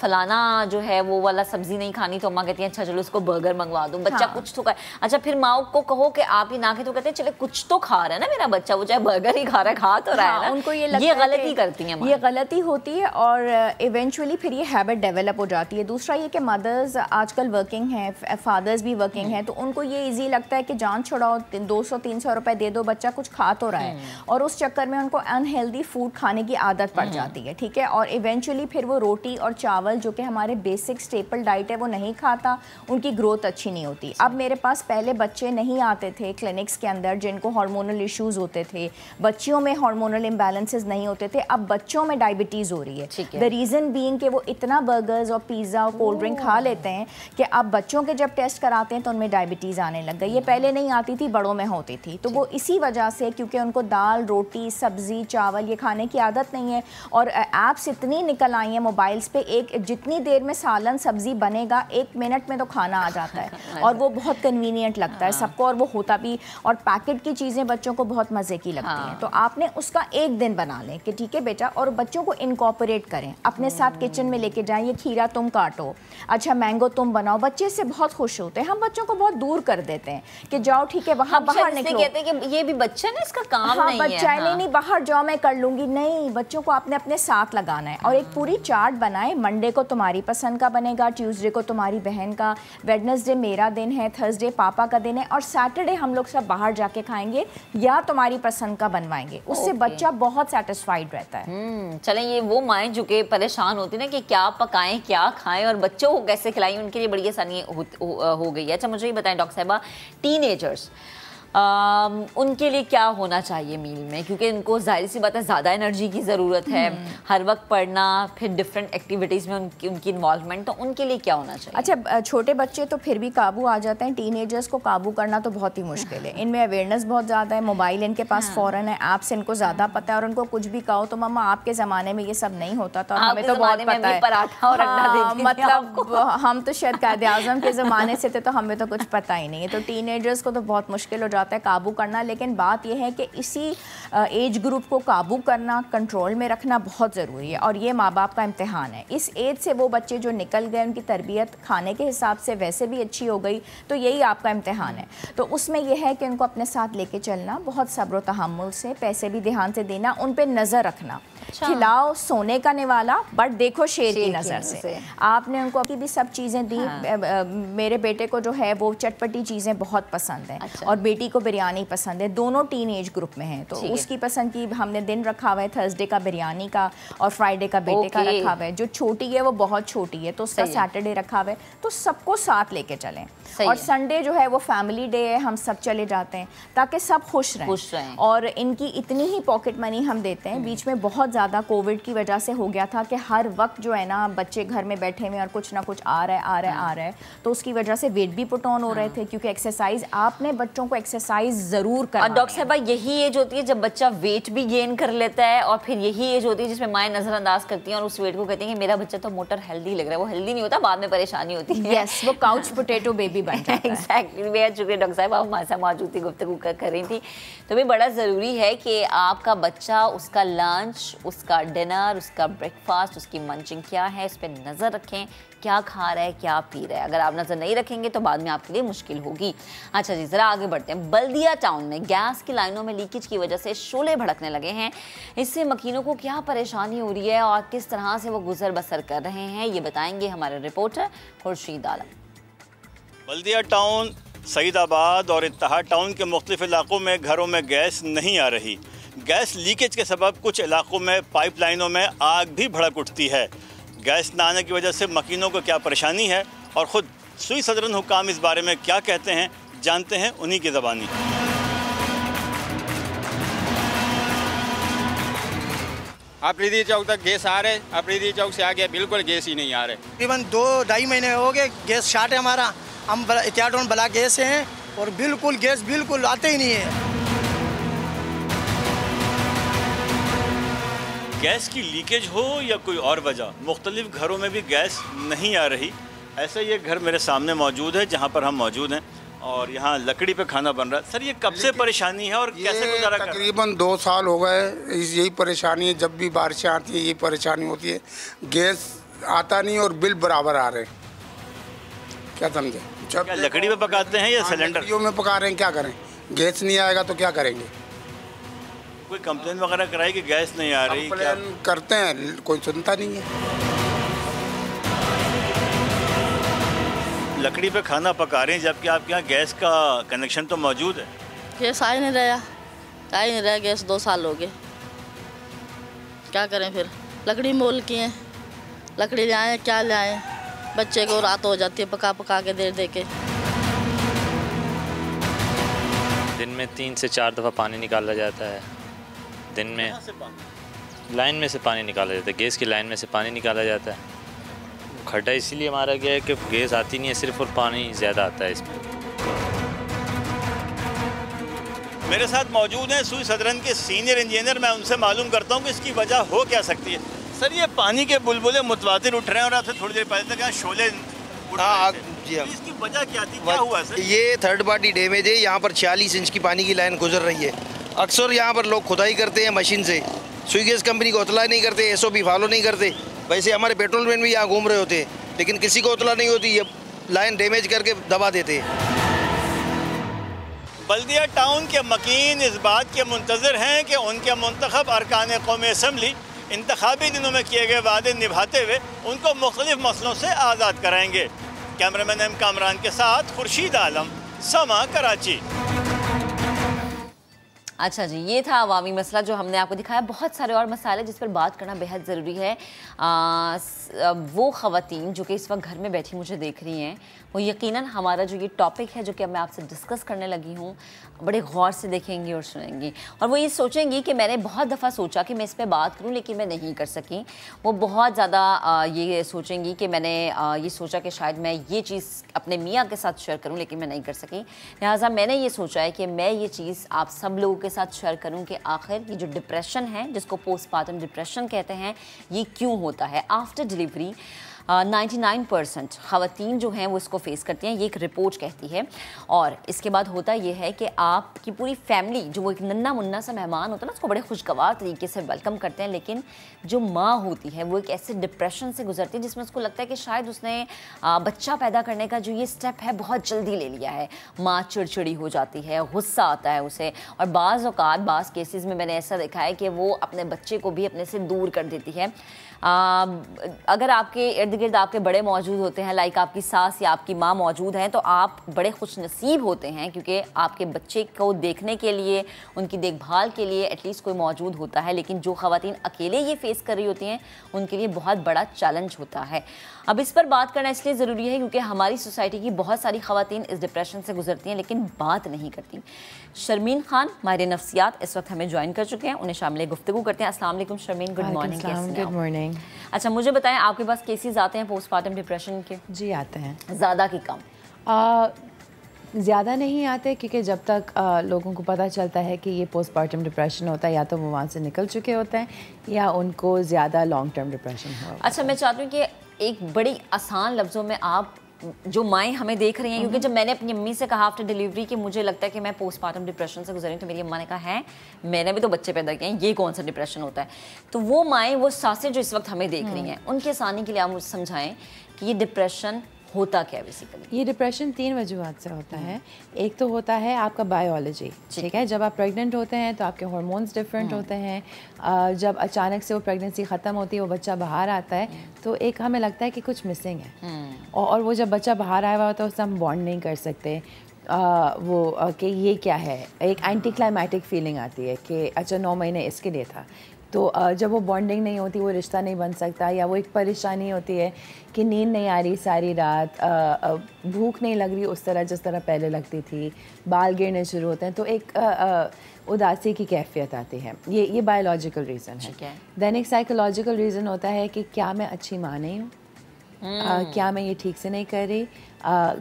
फलाना जो है वो वाला सब्जी नहीं खानी, तो अम्मा कहती है अच्छा चलो उसको बर्गर मंगवा दो। बच्चा कुछ तो खाए। अच्छा फिर माँ को कहो कि आप ही ना के, तो कहते हैं चले कुछ तो खा रहा है ना मेरा बच्चा, वो चाहे बर्गर ही खा रहा है, खा तो रहा है ना। उनको ये गलती करती हैं, ये गलती होती है और इवेंचुअली फिर ये हैबिट डेवलप हो जाती है। दूसरा ये कि मदर्स आजकल वर्किंग हैं, फादर्स भी वर्किंग हैं, तो उनको ये ईजी लगता है कि जान छुड़ाओ 200-300 रुपए दे दो, बच्चा कुछ खा तो रहा है, और उस चक्कर में उनको अनहेल्दी फूड खाने की आदत पड़ जाती है। ठीक है, और इवेंचुअली फिर वो रोटी और चावल जो कि हमारे बेसिक स्टेपल डाइट है वो नहीं खाता, उनकी ग्रोथ अच्छी नहीं होती। अब मेरे पास पहले बच्चे नहीं आते थे क्लिनिक्स के अंदर जिनको हार्मोनल इश्यूज होते थे, बच्चियों में हार्मोनल इम्बैलेंसेस नहीं होते थे, अब बच्चों में डायबिटीज़ हो रही है। द रीज़न बीइंग कि वो इतना बर्गर्स और पिज़्ज़ा और कोल्ड ड्रिंक खा लेते हैं कि अब बच्चों के जब टेस्ट कराते हैं तो उनमें डायबिटीज़ आने लग गई। ये पहले नहीं आती थी, बड़ों में होती थी। तो वो इसी वजह से, क्योंकि उनको दाल रोटी सब्ज़ी चावल ये खाने की आदत नहीं है, और ऐप्स इतनी निकल आई हैं मोबाइल्स पे, एक जितनी देर में सालन सब्ज़ी बनेगा 1 मिनट में तो खाना आ जाता है, और वो बहुत कन्वीनियंट लगता है सबको, और वो होता भी, और पैकेट की चीज़ें बच्चों को बहुत मज़े की लगती हैं। तो आपने उसका एक दिन बना लें कि ठीक है बेटा, और बच्चों को इनकॉर्पोरेट करें, अपने साथ किचन में लेके जाएं, ये खीरा तुम काटो, अच्छा मैंगो तुम बनाओ। बच्चे से बहुत खुश होते हैं। हम बच्चों को बहुत दूर कर देते हैं कि जाओ ठीक है वहाँ बाहर निकलो, कहते हैं कि ये भी बच्चा ना, इसका काम नहीं है। बच्चा नहीं बाहर जाओ मैं कर लूँगी, नहीं, बच्चों को आपने अपने साथ लगाना है। और एक पूरी चार्ट बनाए, मंडे को तुम्हारी पसंद का बनेगा, ट्यूसडे को तुम्हारी बहन का, वेडनेसडे मेरा दिन है, थर्सडे पापा का दिन है, और सैटरडे हम लोग सब बाहर जाके खाएंगे या तुम्हारी पसंद का बनवाएंगे। उससे बच्चा बहुत सेटिस्फाइड रहता है। चलें, ये वो माएँ जो कि परेशान होती ना कि क्या पकाएं क्या खाएं और बच्चों को कैसे खिलाएं, उनके लिए बड़ी आसानी हो गई है। अच्छा मुझे ये बताएं डॉक्टर साहिबा, टीनेजर्स उनके लिए क्या होना चाहिए मील में, क्योंकि इनको जाहिर सी बात है ज़्यादा एनर्जी की ज़रूरत है, हर वक्त पढ़ना, फिर डिफरेंट एक्टिविटीज़ में उनकी इन्वॉल्वमेंट, तो उनके लिए क्या होना चाहिए? अच्छा छोटे बच्चे तो फिर भी काबू आ जाते हैं, टीनेजर्स को काबू करना तो बहुत ही मुश्किल है। इनमें अवेयरनेस बहुत ज़्यादा है, मोबाइल इनके पास फ़ौरन है, ऐप्स इनको ज़्यादा पता है, और उनको कुछ भी कहो तो मम्मा आपके ज़माने में ये सब नहीं होता था, हमें तो बहुत पता है, मतलब हम तो शायद कायदे आज़म के ज़माने से थे तो हमें तो कुछ पता ही नहीं है। तो टीनेजर्स को तो बहुत मुश्किल हो जाता है काबू करना, लेकिन बात यह है कि इसी एज ग्रुप को काबू करना, कंट्रोल में रखना बहुत ज़रूरी है, और ये माँ बाप का इम्तिहान है। इस एज से वो बच्चे जो निकल गए, उनकी तरबियत खाने के हिसाब से वैसे भी अच्छी हो गई, तो यही आपका इम्तिहान है। तो उसमें यह है कि उनको अपने साथ लेके चलना, बहुत सब्र व तहम्मुल से, पैसे भी ध्यान से देना, उन पर नज़र रखना। खिलाओ सोने का निवाला बट देखो शेर की नज़र से। आपने उनको अभी भी सब चीज़ें दी। मेरे बेटे को जो है वो चटपटी चीज़ें बहुत पसंद हैं, और बेटी को बिरयानी पसंद है, दोनों टीन एज ग्रुप में हैं। तो उसकी पसंद की हमने दिन रखा हुआ है, थर्सडे का बिरयानी का और फ्राइडे का बेटे का रखा हुआ है। जो छोटी है वो बहुत छोटी है तो उसका सैटरडे रखा हुआ है। तो सबको साथ लेके चलें, और संडे जो है वो फैमिली डे है, हम सब चले जाते हैं ताकि सब खुश रहें। और इनकी इतनी ही पॉकेट मनी हम देते हैं। बीच में बहुत ज़्यादा कोविड की वजह से हो गया था कि हर वक्त जो है ना बच्चे घर में बैठे हुए और कुछ ना कुछ आ रहा है, तो उसकी वजह से वेट भी पुट ऑन हो रहे थे, क्योंकि एक्सरसाइज, आपने बच्चों को एक्सरसाइज एक्सरसाइज ज़रूर करवाएं। और डॉक्टर साहबा यही एज होती है जब बच्चा वेट भी गेन कर लेता है, और फिर यही एज होती है जिसमें माएँ नज़रअंदाज करती हैं और उस वेट को कहती हैं कि मेरा बच्चा तो मोटर हेल्दी लग रहा है। वो हेल्दी नहीं होता, बाद में परेशानी होती है। यस, वो काउच पोटैटो बेबी बन जाता है। एग्जैक्टली। बेहद शुक्रिया डॉक्टर साहब, आप हमारे साथ मौजूद थी, गुफ्तगू कर रही थी। तो भी बड़ा ज़रूरी है कि आपका बच्चा, उसका लंच, उसका डिनर, उसका ब्रेकफास्ट, उसकी मंचिंग क्या है, उस पर नज़र रखें, क्या खा रहा है, क्या पी रहा है। अगर आप नज़र नहीं रखेंगे तो बाद में आपके लिए मुश्किल होगी। अच्छा जी, ज़रा आगे बढ़ते हैं। बल्दिया टाउन में गैस की लाइनों में लीकेज की वजह से शोले भड़कने लगे हैं। इससे मकीनों को क्या परेशानी हो रही है और किस तरह से वो गुजर बसर कर रहे हैं, ये बताएंगे हमारे रिपोर्टर खुर्शीद आलम। बल्दिया टाउन, सईदाबाद और इत्तेहाद टाउन के मुख्तलिफ इलाकों में घरों में गैस नहीं आ रही। गैस लीकेज के सबब कुछ इलाकों में पाइपलाइनों में आग भी भड़क उठती है। गैस न आने की वजह से मकीनों को क्या परेशानी है और ख़ुद सुई सदरन हुकाम इस बारे में क्या कहते हैं, जानते हैं उन्हीं की ज़बानी। अफरीदी चौक तक गैस आ रहे, अफरीदी चौक से आगे बिल्कुल गैस ही नहीं आ रहे। तकरीबन 2-2.5 महीने हो गए गैस शार्ट है हमारा। हम इत्तेहाद टाउन बला गैस से हैं और बिल्कुल गैस बिल्कुल आते ही नहीं है। गैस की लीकेज हो या कोई और वजह, मुख्तलिफ घरों में भी गैस नहीं आ रही। ऐसा ये घर मेरे सामने मौजूद है जहाँ पर हम मौजूद हैं और यहाँ लकड़ी पे खाना बन रहा है। सर, ये कब से परेशानी है और कैसे गुजारा कर? तकरीबन 2 साल हो गए यही परेशानी है। जब भी बारिशें आती है यही परेशानी होती है, गैस आता नहीं और बिल बराबर आ रहे। क्या समझे? जब लकड़ी पे पकाते हैं या सिलेंडर? लकड़ियों में पका रहे हैं, क्या करें? गैस नहीं आएगा तो क्या करेंगे? कोई कंप्लेन वगैरह कराई कि गैस नहीं आ रही? कंप्लेन करते हैं, कोई सुनता नहीं है। लकड़ी पे खाना पका रहे हैं जबकि आपके यहाँ गैस का कनेक्शन तो मौजूद है। गैस आ ही नहीं रहा गैस 2 साल हो गए। क्या करें फिर? लकड़ी मोल की है, लकड़ी ले आए, क्या ले आए? बच्चे को रात हो जाती है पका पका के दे के। दिन में 3 से 4 दफ़ा पानी निकाला जाता है। दिन में लाइन में से पानी निकाला जाता है, गैस की लाइन में से पानी निकाला जाता है। खड्डा इसीलिए मारा गया है कि गैस आती नहीं है सिर्फ, और पानी ज़्यादा आता है इसमें। मेरे साथ मौजूद हैं सुई सदरन के सीनियर इंजीनियर। मैं उनसे मालूम करता हूँ कि इसकी वजह हो क्या सकती है। सर, ये पानी के बुलबुले मुतवातिर उठ रहे हैं और आपसे थोड़ी देर पहले तक यहाँ शोले इसकी वजह क्या थी, क्या हुआ सर? ये थर्ड पार्टी डैमेज है। यहाँ पर 46 इंच की पानी की लाइन गुजर रही है। अक्सर यहाँ पर लोग खुदाई करते हैं मशीन से, सुई गैस कंपनी को इतला नहीं करते, SOP फॉलो नहीं करते। वैसे हमारे पेट्रोलमैन भी यहाँ घूम रहे होते हैं लेकिन किसी को इतला नहीं होती, ये लाइन डैमेज करके दबा देते हैं। बल्दिया टाउन के मकीन इस बात के मुंतज़िर हैं कि उनके मुंतखब अरकान कौमी असम्बली इंतखाबी दिनों में किए गए वादे निभाते हुए उनको मुख्तलिफ मसलों से आज़ाद कराएंगे। कैमरामैन M कामरान के साथ खुर्शीद आलम, समा, कराची। अच्छा जी, ये था अवामी मसला जो हमने आपको दिखाया। बहुत सारे और मसाले जिस पर बात करना बेहद ज़रूरी है। वो ख़वातीन जो कि इस वक्त घर में बैठी मुझे देख रही हैं, वो यकीनन हमारा जो ये टॉपिक है जो कि मैं आपसे डिस्कस करने लगी हूँ, बड़े गौर से देखेंगी और सुनेंगी, और वो ये सोचेंगी कि मैंने बहुत दफ़ा सोचा कि मैं इस पर बात करूँ लेकिन मैं नहीं कर सकी। वो बहुत ज़्यादा ये सोचेंगी कि मैंने ये सोचा कि शायद मैं ये चीज़ अपने मियाँ के साथ शेयर करूँ लेकिन मैं नहीं कर सकी। लिहाजा मैंने ये सोचा है कि मैं ये चीज़ आप सब लोगों के साथ शेयर करूं कि आखिर ये जो डिप्रेशन है, जिसको पोस्टपार्टम डिप्रेशन कहते हैं, ये क्यों होता है। आफ्टर डिलीवरी 99% ख़वातीन जो हैं वो इसको फेस करती हैं, ये एक रिपोर्ट कहती है। और इसके बाद होता ये है कि आपकी पूरी फैमिली, जो वो एक नन्ना मुन्ना सा मेहमान होता है ना, उसको बड़े खुशगवार तरीके से वेलकम करते हैं, लेकिन जो माँ होती है वो एक ऐसे डिप्रेशन से गुजरती है जिसमें उसको लगता है कि शायद उसने बच्चा पैदा करने का जो ये स्टेप है बहुत जल्दी ले लिया है। माँ चिड़चिड़ी हो जाती है, गुस्सा आता है उसे, और बाज़ औक़ात बाज़ केसेस में मैंने ऐसा देखा है कि वो अपने बच्चे को भी अपने से दूर कर देती है। अगर आपके इर्द गिर्द आपके बड़े मौजूद होते हैं, लाइक आपकी सास या आपकी माँ मौजूद हैं, तो आप बड़े खुश नसीब होते हैं क्योंकि आपके बच्चे को देखने के लिए, उनकी देखभाल के लिए एटलीस्ट कोई मौजूद होता है। लेकिन जो ख़वातीन अकेले ये फेस कर रही होती हैं उनके लिए बहुत बड़ा चैलेंज होता है। अब इस पर बात करना इसलिए ज़रूरी है क्योंकि हमारी सोसाइटी की बहुत सारी ख़वातीन इस डिप्रेशन से गुजरती हैं लेकिन बात नहीं करती। शर्मीन खान माहिर नफ्सियात इस वक्त हमें ज्वाइन कर चुके हैं, उन्हें शामिल गुफ्तगू करते हैं। अस्सलाम वालेकुम Sharmeen, good morning. Good morning. अच्छा, मुझे बताएं, आपके पास केसेस आते हैं पोस्टपार्टम डिप्रेशन के? जी आते हैं। ज़्यादा कि कम? ज़्यादा नहीं आते क्योंकि जब तक लोगों को पता चलता है कि ये पोस्टमार्टम डिप्रेशन होता है, या तो वो वहाँ से निकल चुके होते हैं या उनको ज़्यादा लॉन्ग टर्म डिप्रेशन हो। अच्छा, मैं चाहती हूँ कि एक बड़ी आसान लफ्ज़ों में आप जो माएँ हमें देख रही हैं, क्योंकि जब मैंने अपनी अम्मी से कहा आफ्टर डिलीवरी कि मुझे लगता है कि मैं पोस्टमार्टम डिप्रेशन से गुजरी हूँ, तो मेरी अम्मा ने कहा है मैंने भी तो बच्चे पैदा किए हैं, ये कौन सा डिप्रेशन होता है। तो वो माएँ, वो सासें जो इस वक्त हमें देख रही हैं, उनके आसानी के लिए आप मुझे समझाएं कि ये डिप्रेशन होता क्या है बेसिकली। ये डिप्रेशन 3 वजूहात से होता है। एक तो होता है आपका बायोलॉजी, ठीक है, जब आप प्रेग्नेंट होते हैं तो आपके हार्मोन्स डिफरेंट होते हैं। जब अचानक से वो प्रेगनेंसी ख़त्म होती है, वो बच्चा बाहर आता है, तो एक हमें लगता है कि कुछ मिसिंग है। और वो जब बच्चा बाहर आया हुआ होता है उससे हम बॉन्ड नहीं कर सकते। कि ये क्या है, एक एंटी क्लाइमेटिक फीलिंग आती है कि अच्छा 9 महीने इसके लिए था। तो जब वो बॉन्डिंग नहीं होती, वो रिश्ता नहीं बन सकता, या वो एक परेशानी होती है कि नींद नहीं आ रही सारी रात, भूख नहीं लग रही उस तरह जिस तरह पहले लगती थी, बाल गिरने शुरू होते हैं, तो एक उदासी की कैफियत आती है। ये बायोलॉजिकल रीज़न है। दैन एक साइकोलॉजिकल रीज़न होता है कि क्या मैं अच्छी माँ नहीं हूँ, क्या मैं ये ठीक से नहीं कर रही,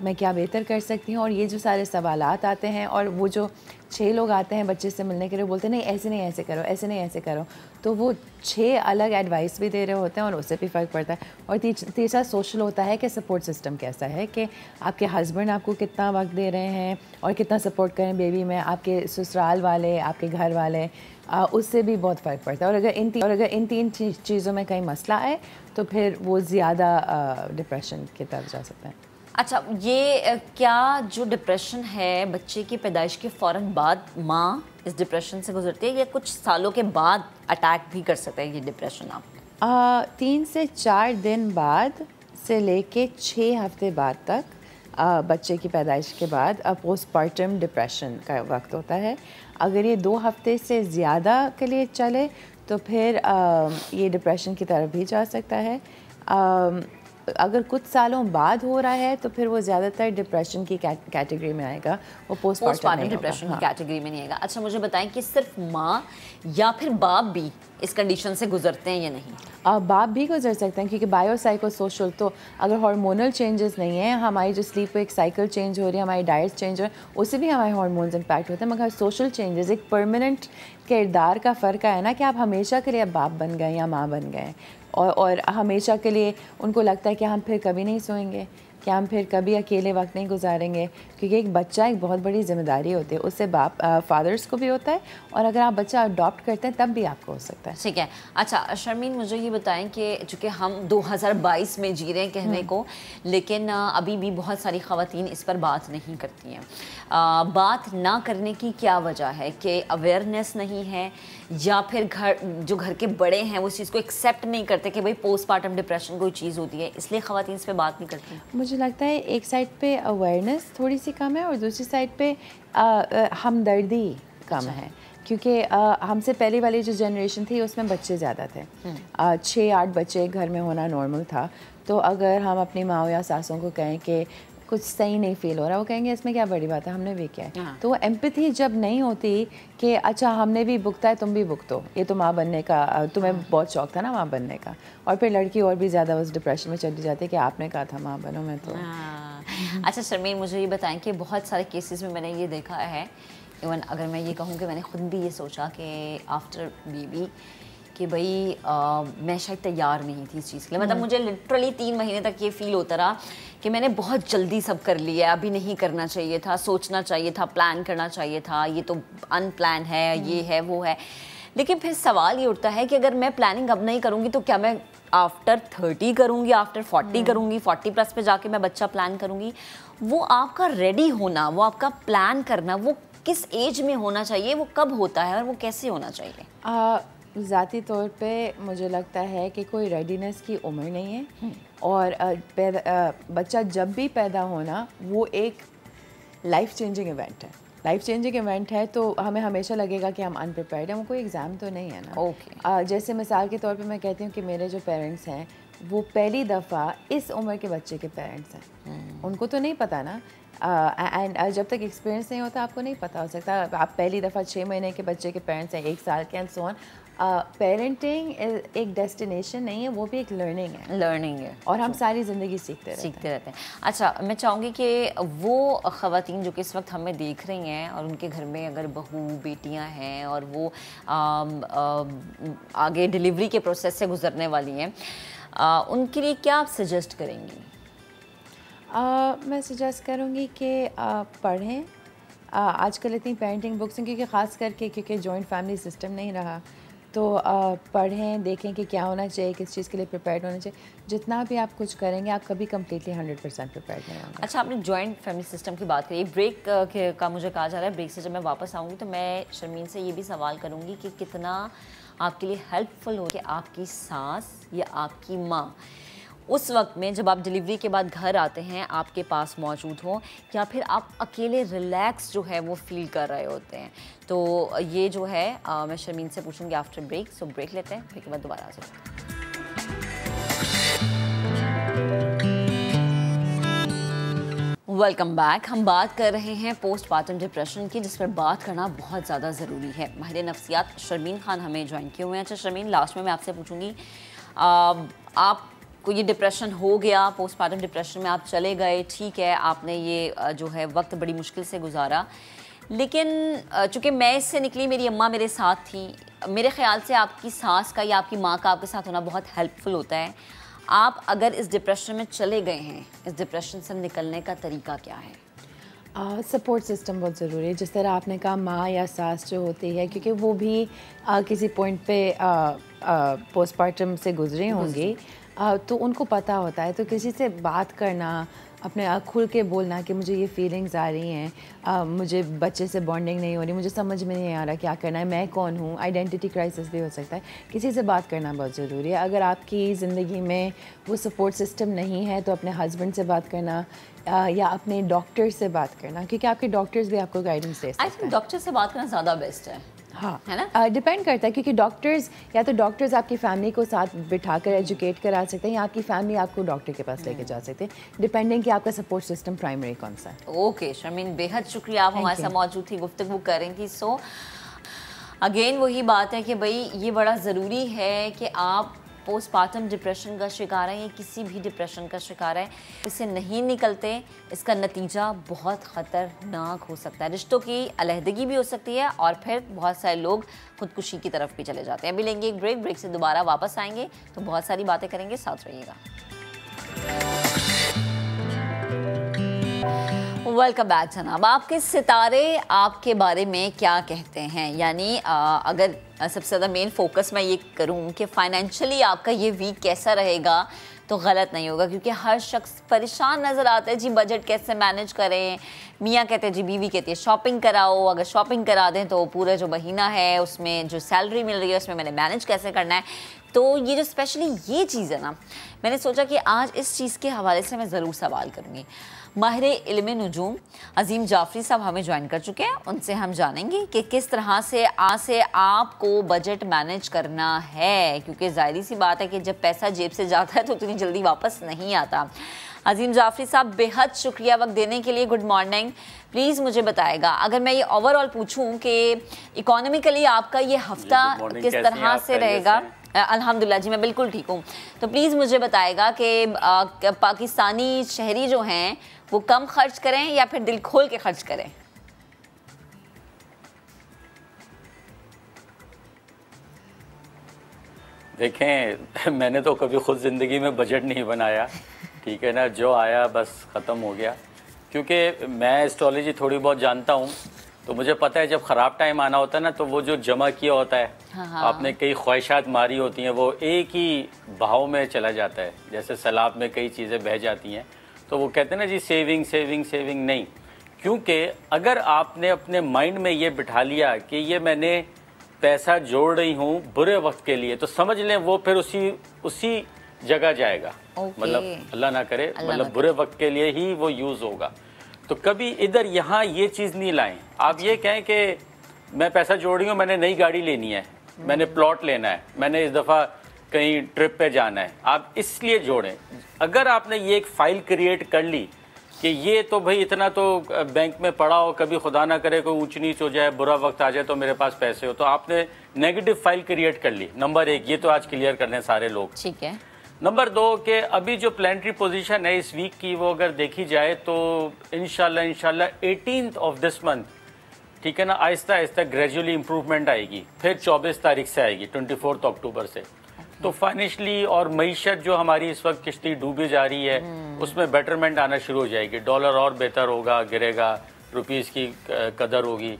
मैं क्या बेहतर कर सकती हूँ। और ये जो सारे सवालात आते हैं, और वो जो 6 लोग आते हैं बच्चे से मिलने के लिए, बोलते हैं नहीं ऐसे नहीं ऐसे करो, ऐसे नहीं ऐसे करो, तो वो 6 अलग एडवाइस भी दे रहे होते हैं और उससे भी फ़र्क पड़ता है। और तीसरा सोशल होता है कि सपोर्ट सिस्टम कैसा है, कि आपके हस्बैंड आपको कितना वक्त दे रहे हैं और कितना सपोर्ट करें बेबी में, आपके ससुराल वाले, आपके घर वाले, उससे भी बहुत फ़र्क पड़ता है। और अगर इन 3 चीज़ों में कहीं मसला आए तो फिर वो ज़्यादा डिप्रेशन की तरफ जा सकता है। अच्छा, ये क्या जो डिप्रेशन है बच्चे की पैदाइश के फ़ौरन बाद माँ इस डिप्रेशन से गुजरती है, या कुछ सालों के बाद अटैक भी कर सकता है ये डिप्रेशन? आप 3 से 4 दिन बाद से लेके 6 हफ्ते बाद तक बच्चे की पैदाइश के बाद पोस्टमार्टम डिप्रेशन का वक्त होता है। अगर ये 2 हफ्ते से ज़्यादा के लिए चले तो फिर ये डिप्रेशन की तरफ भी जा सकता है। अगर कुछ सालों बाद हो रहा है तो फिर वो ज़्यादातर डिप्रेशन की कैटेगरी में आएगा, वो पोस्टमार्टम डिप्रेशन की कैटेगरी में नहीं आएगा। अच्छा, मुझे बताएं कि सिर्फ माँ या फिर बाप भी इस कंडीशन से गुजरते हैं या नहीं? बाप भी गुजर सकते हैं, क्योंकि बायोसाइकोसोशल, तो अगर हार्मोनल चेंजेस नहीं है, हमारी जो स्लीप एक साइकिल चेंज हो रही है, हमारी डाइट चेंज हो रही है, उससे भी हमारे हार्मोन्स इम्पैक्ट होते हैं। मगर सोशल चेंजेस, एक परमानेंट किरदार का फ़र्क है ना, कि आप हमेशा के लिए बाप बन गए या माँ बन गए, और हमेशा के लिए उनको लगता है कि हम फिर कभी नहीं सोएंगे, कि हम फिर कभी अकेले वक्त नहीं गुजारेंगे, क्योंकि एक बच्चा एक बहुत बड़ी जिम्मेदारी होती है, उससे फादर्स को भी होता है, और अगर आप बच्चा अडॉप्ट करते हैं तब भी आपको हो सकता है। ठीक है। अच्छा शर्मीन, मुझे ये बताएं कि चूँकि हम 2022 में जी रहे हैं कहने को, लेकिन अभी भी बहुत सारी ख़वातीन इस पर बात नहीं करती हैं। बात ना करने की क्या वजह है? कि अवेयरनेस नहीं है, या फिर घर के बड़े हैं वो उस चीज़ को एक्सेप्ट नहीं करते कि भाई पोस्टमार्टम डिप्रेशन कोई चीज़ होती है, इसलिए ख़वातीन इस पर बात नहीं करती? मुझे लगता है एक साइड पे अवेयरनेस थोड़ी सी कम है, और दूसरी साइड पे हमदर्दी कम है, क्योंकि हमसे पहले वाली जो जनरेशन थी उसमें बच्चे ज़्यादा थे। 6-8 बच्चे घर में होना नॉर्मल था। तो अगर हम अपनी माँ या सासों को कहें कि कुछ सही नहीं फील हो रहा, वो कहेंगे इसमें क्या बड़ी बात है, हमने भी क्या है। तो वो एम्पैथी जब नहीं होती कि अच्छा हमने भी भुगता है, तुम भी भुगतो, ये तो माँ बनने का, तुम्हें बहुत शौक था ना माँ बनने का, और फिर लड़की और भी ज़्यादा उस डिप्रेशन में चली जाती है कि आपने कहा था माँ बनो, मैं तो। अच्छा शर्मीन, मुझे ये बताएं कि बहुत सारे केसेस में मैंने ये देखा है, इवन अगर मैं ये कहूँ कि मैंने खुद भी ये सोचा कि आफ्टर बेबी कि भाई मैं शायद तैयार नहीं थी इस चीज़ के लिए। मतलब मुझे लिटरली 3 महीने तक ये फील होता रहा कि मैंने बहुत जल्दी सब कर लिया, अभी नहीं करना चाहिए था, सोचना चाहिए था, प्लान करना चाहिए था, ये तो अनप्लान है, ये है वो है। लेकिन फिर सवाल ये उठता है कि अगर मैं प्लानिंग अब नहीं करूँगी तो क्या मैं आफ्टर 30 करूँगी, आफ्टर 40 करूँगी, 40+ पे जाके मैं बच्चा प्लान करूँगी? वो आपका रेडी होना, वो आपका प्लान करना, वो किस एज में होना चाहिए, वो कब होता है और वो कैसे होना चाहिए? ज़ाती तौर पे मुझे लगता है कि कोई रेडीनेस की उम्र नहीं है, और बच्चा जब भी पैदा होना वो एक लाइफ चेंजिंग इवेंट है। लाइफ चेंजिंग इवेंट है तो हमें हमेशा लगेगा कि हम अनप्रिपेयर्ड हैं, वो कोई एग्ज़ाम तो नहीं है ना। जैसे मिसाल के तौर पे मैं कहती हूँ कि मेरे जो पेरेंट्स हैं वो पहली दफ़ा इस उम्र के बच्चे के पेरेंट्स हैं, उनको तो नहीं पता ना, एंड जब तक एक्सपीरियंस नहीं होता आपको नहीं पता हो सकता। आप पहली दफ़ा 6 महीने के बच्चे के पेरेंट्स हैं, 1 साल के, एंड सो ऑन। पेरेंटिंग एक डेस्टिनेशन नहीं है, वो भी एक लर्निंग है और हम सारी ज़िंदगी सीखते रहते हैं। अच्छा, मैं चाहूँगी कि वो ख़वातीन जो कि इस वक्त हमें देख रही हैं और उनके घर में अगर बहू बेटियां हैं और वो आगे डिलीवरी के प्रोसेस से गुजरने वाली हैं, उनके लिए क्या आप सजेस्ट करेंगी? मैं सजेस्ट करूँगी कि पढ़ें। आजकल इतनी पेरेंटिंग बुक्स हैं, क्योंकि ख़ास करके क्योंकि जॉइंट फैमिली सिस्टम नहीं रहा, तो पढ़ें, देखें कि क्या होना चाहिए, किस चीज़ के लिए प्रिपेयर्ड होना चाहिए। जितना भी आप कुछ करेंगे आप कभी कम्प्लीटली 100% प्रिपेयर्ड नहीं होंगे। अच्छा, आपने जॉइंट फैमिली सिस्टम की बात करी, ब्रेक का मुझे कहा जा रहा है, ब्रेक से जब मैं वापस आऊँगी तो मैं शर्मीन से ये भी सवाल करूँगी कि कितना आपके लिए हेल्पफुल हो कि आपकी सास या आपकी माँ उस वक्त में जब आप डिलीवरी के बाद घर आते हैं आपके पास मौजूद हो, या फिर आप अकेले रिलैक्स जो है वो फील कर रहे होते हैं। तो ये जो है मैं शर्मीन से पूछूंगी आफ्टर ब्रेक। सो ब्रेक लेते हैं, ब्रेक के बाद दोबारा आ जाते हैं। Welcome back. हम बात कर रहे हैं पोस्टपार्टम डिप्रेशन की, जिस पर बात करना बहुत ज़्यादा ज़रूरी है। माहिर नफ्सियात शर्मीन खान हमें ज्वाइन किए हुए हैं। अच्छा शर्मीन, लास्ट में मैं आपसे पूछूंगी, आप को ये डिप्रेशन हो गया, पोस्टपार्टम डिप्रेशन में आप चले गए, ठीक है, आपने ये जो है वक्त बड़ी मुश्किल से गुजारा, लेकिन चूँकि मैं इससे निकली, मेरी अम्मा मेरे साथ थी, मेरे ख़्याल से आपकी सास का या आपकी माँ का आपके साथ होना बहुत हेल्पफुल होता है। आप अगर इस डिप्रेशन में चले गए हैं, इस डिप्रेशन से निकलने का तरीका क्या है? सपोर्ट सिस्टम बहुत ज़रूरी है। जिस तरह आपने कहा माँ या सास जो होती है, क्योंकि वो भी किसी पॉइंट पे पोस्टपार्टम से गुजरे होंगे, तो उनको पता होता है। तो किसी से बात करना, अपने खुल के बोलना कि मुझे ये फीलिंग्स आ रही हैं, मुझे बच्चे से बॉन्डिंग नहीं हो रही, मुझे समझ में नहीं आ रहा क्या करना है, मैं कौन हूँ, आइडेंटिटी क्राइसिस भी हो सकता है। किसी से बात करना बहुत ज़रूरी है। अगर आपकी ज़िंदगी में वो सपोर्ट सिस्टम नहीं है तो अपने हस्बैंड से बात करना या अपने डॉक्टर से बात करना, क्योंकि आपके डॉक्टर्स भी आपको गाइडेंस दे सकते हैं। आई थिंक डॉक्टर से बात करना ज़्यादा बेस्ट है। हाँ, है ना? डिपेंड करता है, क्योंकि डॉक्टर्स या तो डॉक्टर्स आपकी फैमिली को साथ बिठाकर एजुकेट करा सकते हैं, या आपकी फैमिली आपको डॉक्टर के पास लेके जा सकते हैं, डिपेंडिंग कि आपका सपोर्ट सिस्टम प्राइमरी कौन सा है। ओके शर्मीन, बेहद शुक्रिया, आप हमारे साथ मौजूद थी, गुफ्तगू कर रही थी। सो अगेन वही बात है कि भाई ये बड़ा ज़रूरी है कि आप पोस्टपार्टम डिप्रेशन का शिकार है या किसी भी डिप्रेशन का शिकार है, इससे नहीं निकलते, इसका नतीजा बहुत ख़तरनाक हो सकता है। रिश्तों की अलहदगी भी हो सकती है और फिर बहुत सारे लोग खुदकुशी की तरफ भी चले जाते हैं। अभी लेंगे एक ब्रेक, ब्रेक से दोबारा वापस आएंगे तो बहुत सारी बातें करेंगे, साथ रहिएगा। वेलकम बैक जनाब। आपके सितारे आपके बारे में क्या कहते हैं? यानी अगर सबसे ज़्यादा मेन फोकस मैं ये करूँ कि फाइनेंशियली आपका ये वीक कैसा रहेगा तो गलत नहीं होगा, क्योंकि हर शख्स परेशान नज़र आता है जी, बजट कैसे मैनेज करें। मियाँ कहते हैं जी, बीवी कहती है शॉपिंग कराओ, अगर शॉपिंग करा दें तो पूरा जो महीना है उसमें जो सैलरी मिल रही है उसमें मैंने मैनेज कैसे करना है। तो ये जो स्पेशली ये चीज़ है ना, मैंने सोचा कि आज इस चीज़ के हवाले से मैं ज़रूर सवाल करूँगी। माहिर इल्म नुजूम अजीम जाफरी साहब हमें ज्वाइन कर चुके हैं, उनसे हम जानेंगे कि किस तरह से आपको बजट मैनेज करना है, क्योंकि ज़ाहिर सी बात है कि जब पैसा जेब से जाता है तो उतनी जल्दी वापस नहीं आता। अजीम जाफरी साहब, बेहद शुक्रिया वक्त देने के लिए, गुड मॉर्निंग। प्लीज़ मुझे बताएगा, अगर मैं ये ओवरऑल पूछूं कि इकोनॉमिकली आपका ये हफ्ता किस तरह से रहेगा? अल्हम्दुलिल्लाह जी, मैं बिल्कुल ठीक हूँ। तो प्लीज़ मुझे बताएगा कि पाकिस्तानी शहरी जो हैं वो कम खर्च करें या फिर दिल खोल के खर्च करें? देखें, मैंने तो कभी खुद ज़िंदगी में बजट नहीं बनाया, ठीक है ना, जो आया बस ख़त्म हो गया। क्योंकि मैं एस्ट्रोलॉजी थोड़ी बहुत जानता हूँ, तो मुझे पता है जब ख़राब टाइम आना होता है ना, तो वो जो जमा किया होता है, आपने कई ख्वाहिशात मारी होती हैं, वो एक ही बहाव में चला जाता है। जैसे सैलाब में कई चीज़ें बह जाती हैं, तो वो कहते हैं ना जी सेविंग सेविंग सेविंग, नहीं। क्योंकि अगर आपने अपने माइंड में ये बिठा लिया कि ये मैंने पैसा जोड़ रही हूँ बुरे वक्त के लिए, तो समझ लें वो फिर उसी जगह जाएगा। मतलब अल्लाह ना करे, मतलब बुरे वक्त के लिए ही वो यूज़ होगा। तो कभी इधर यहाँ ये चीज़ नहीं लाएं। आप ये कहें कि मैं पैसा जोड़ रही हूँ, मैंने नई गाड़ी लेनी है, मैंने प्लॉट लेना है, मैंने इस दफ़ा कहीं ट्रिप पे जाना है, आप इसलिए जोड़ें। अगर आपने ये एक फ़ाइल क्रिएट कर ली कि ये तो भाई इतना तो बैंक में पड़ा हो, कभी खुदा ना करे कोई ऊंच नीच हो जाए, बुरा वक्त आ जाए तो मेरे पास पैसे हो, तो आपने नेगेटिव फाइल क्रिएट कर ली। नंबर 1 ये तो आज क्लियर कर लें सारे लोग। ठीक है। नंबर 2 के अभी जो प्लानिटरी पोजीशन है इस वीक की, वो अगर देखी जाए तो इंशाल्लाह 18th ऑफ दिस मंथ, ठीक है ना, आहिस्ता आहिस्ता ग्रेजुअली इंप्रूवमेंट आएगी, फिर 24 तारीख से आएगी, 24 अक्टूबर से। तो फाइनेंशियली और मईशत जो हमारी इस वक्त किश्ती डूबी जा रही है उसमें बेटरमेंट आना शुरू हो जाएगी, डॉलर और बेहतर होगा, गिरेगा, रुपीस की कदर होगी।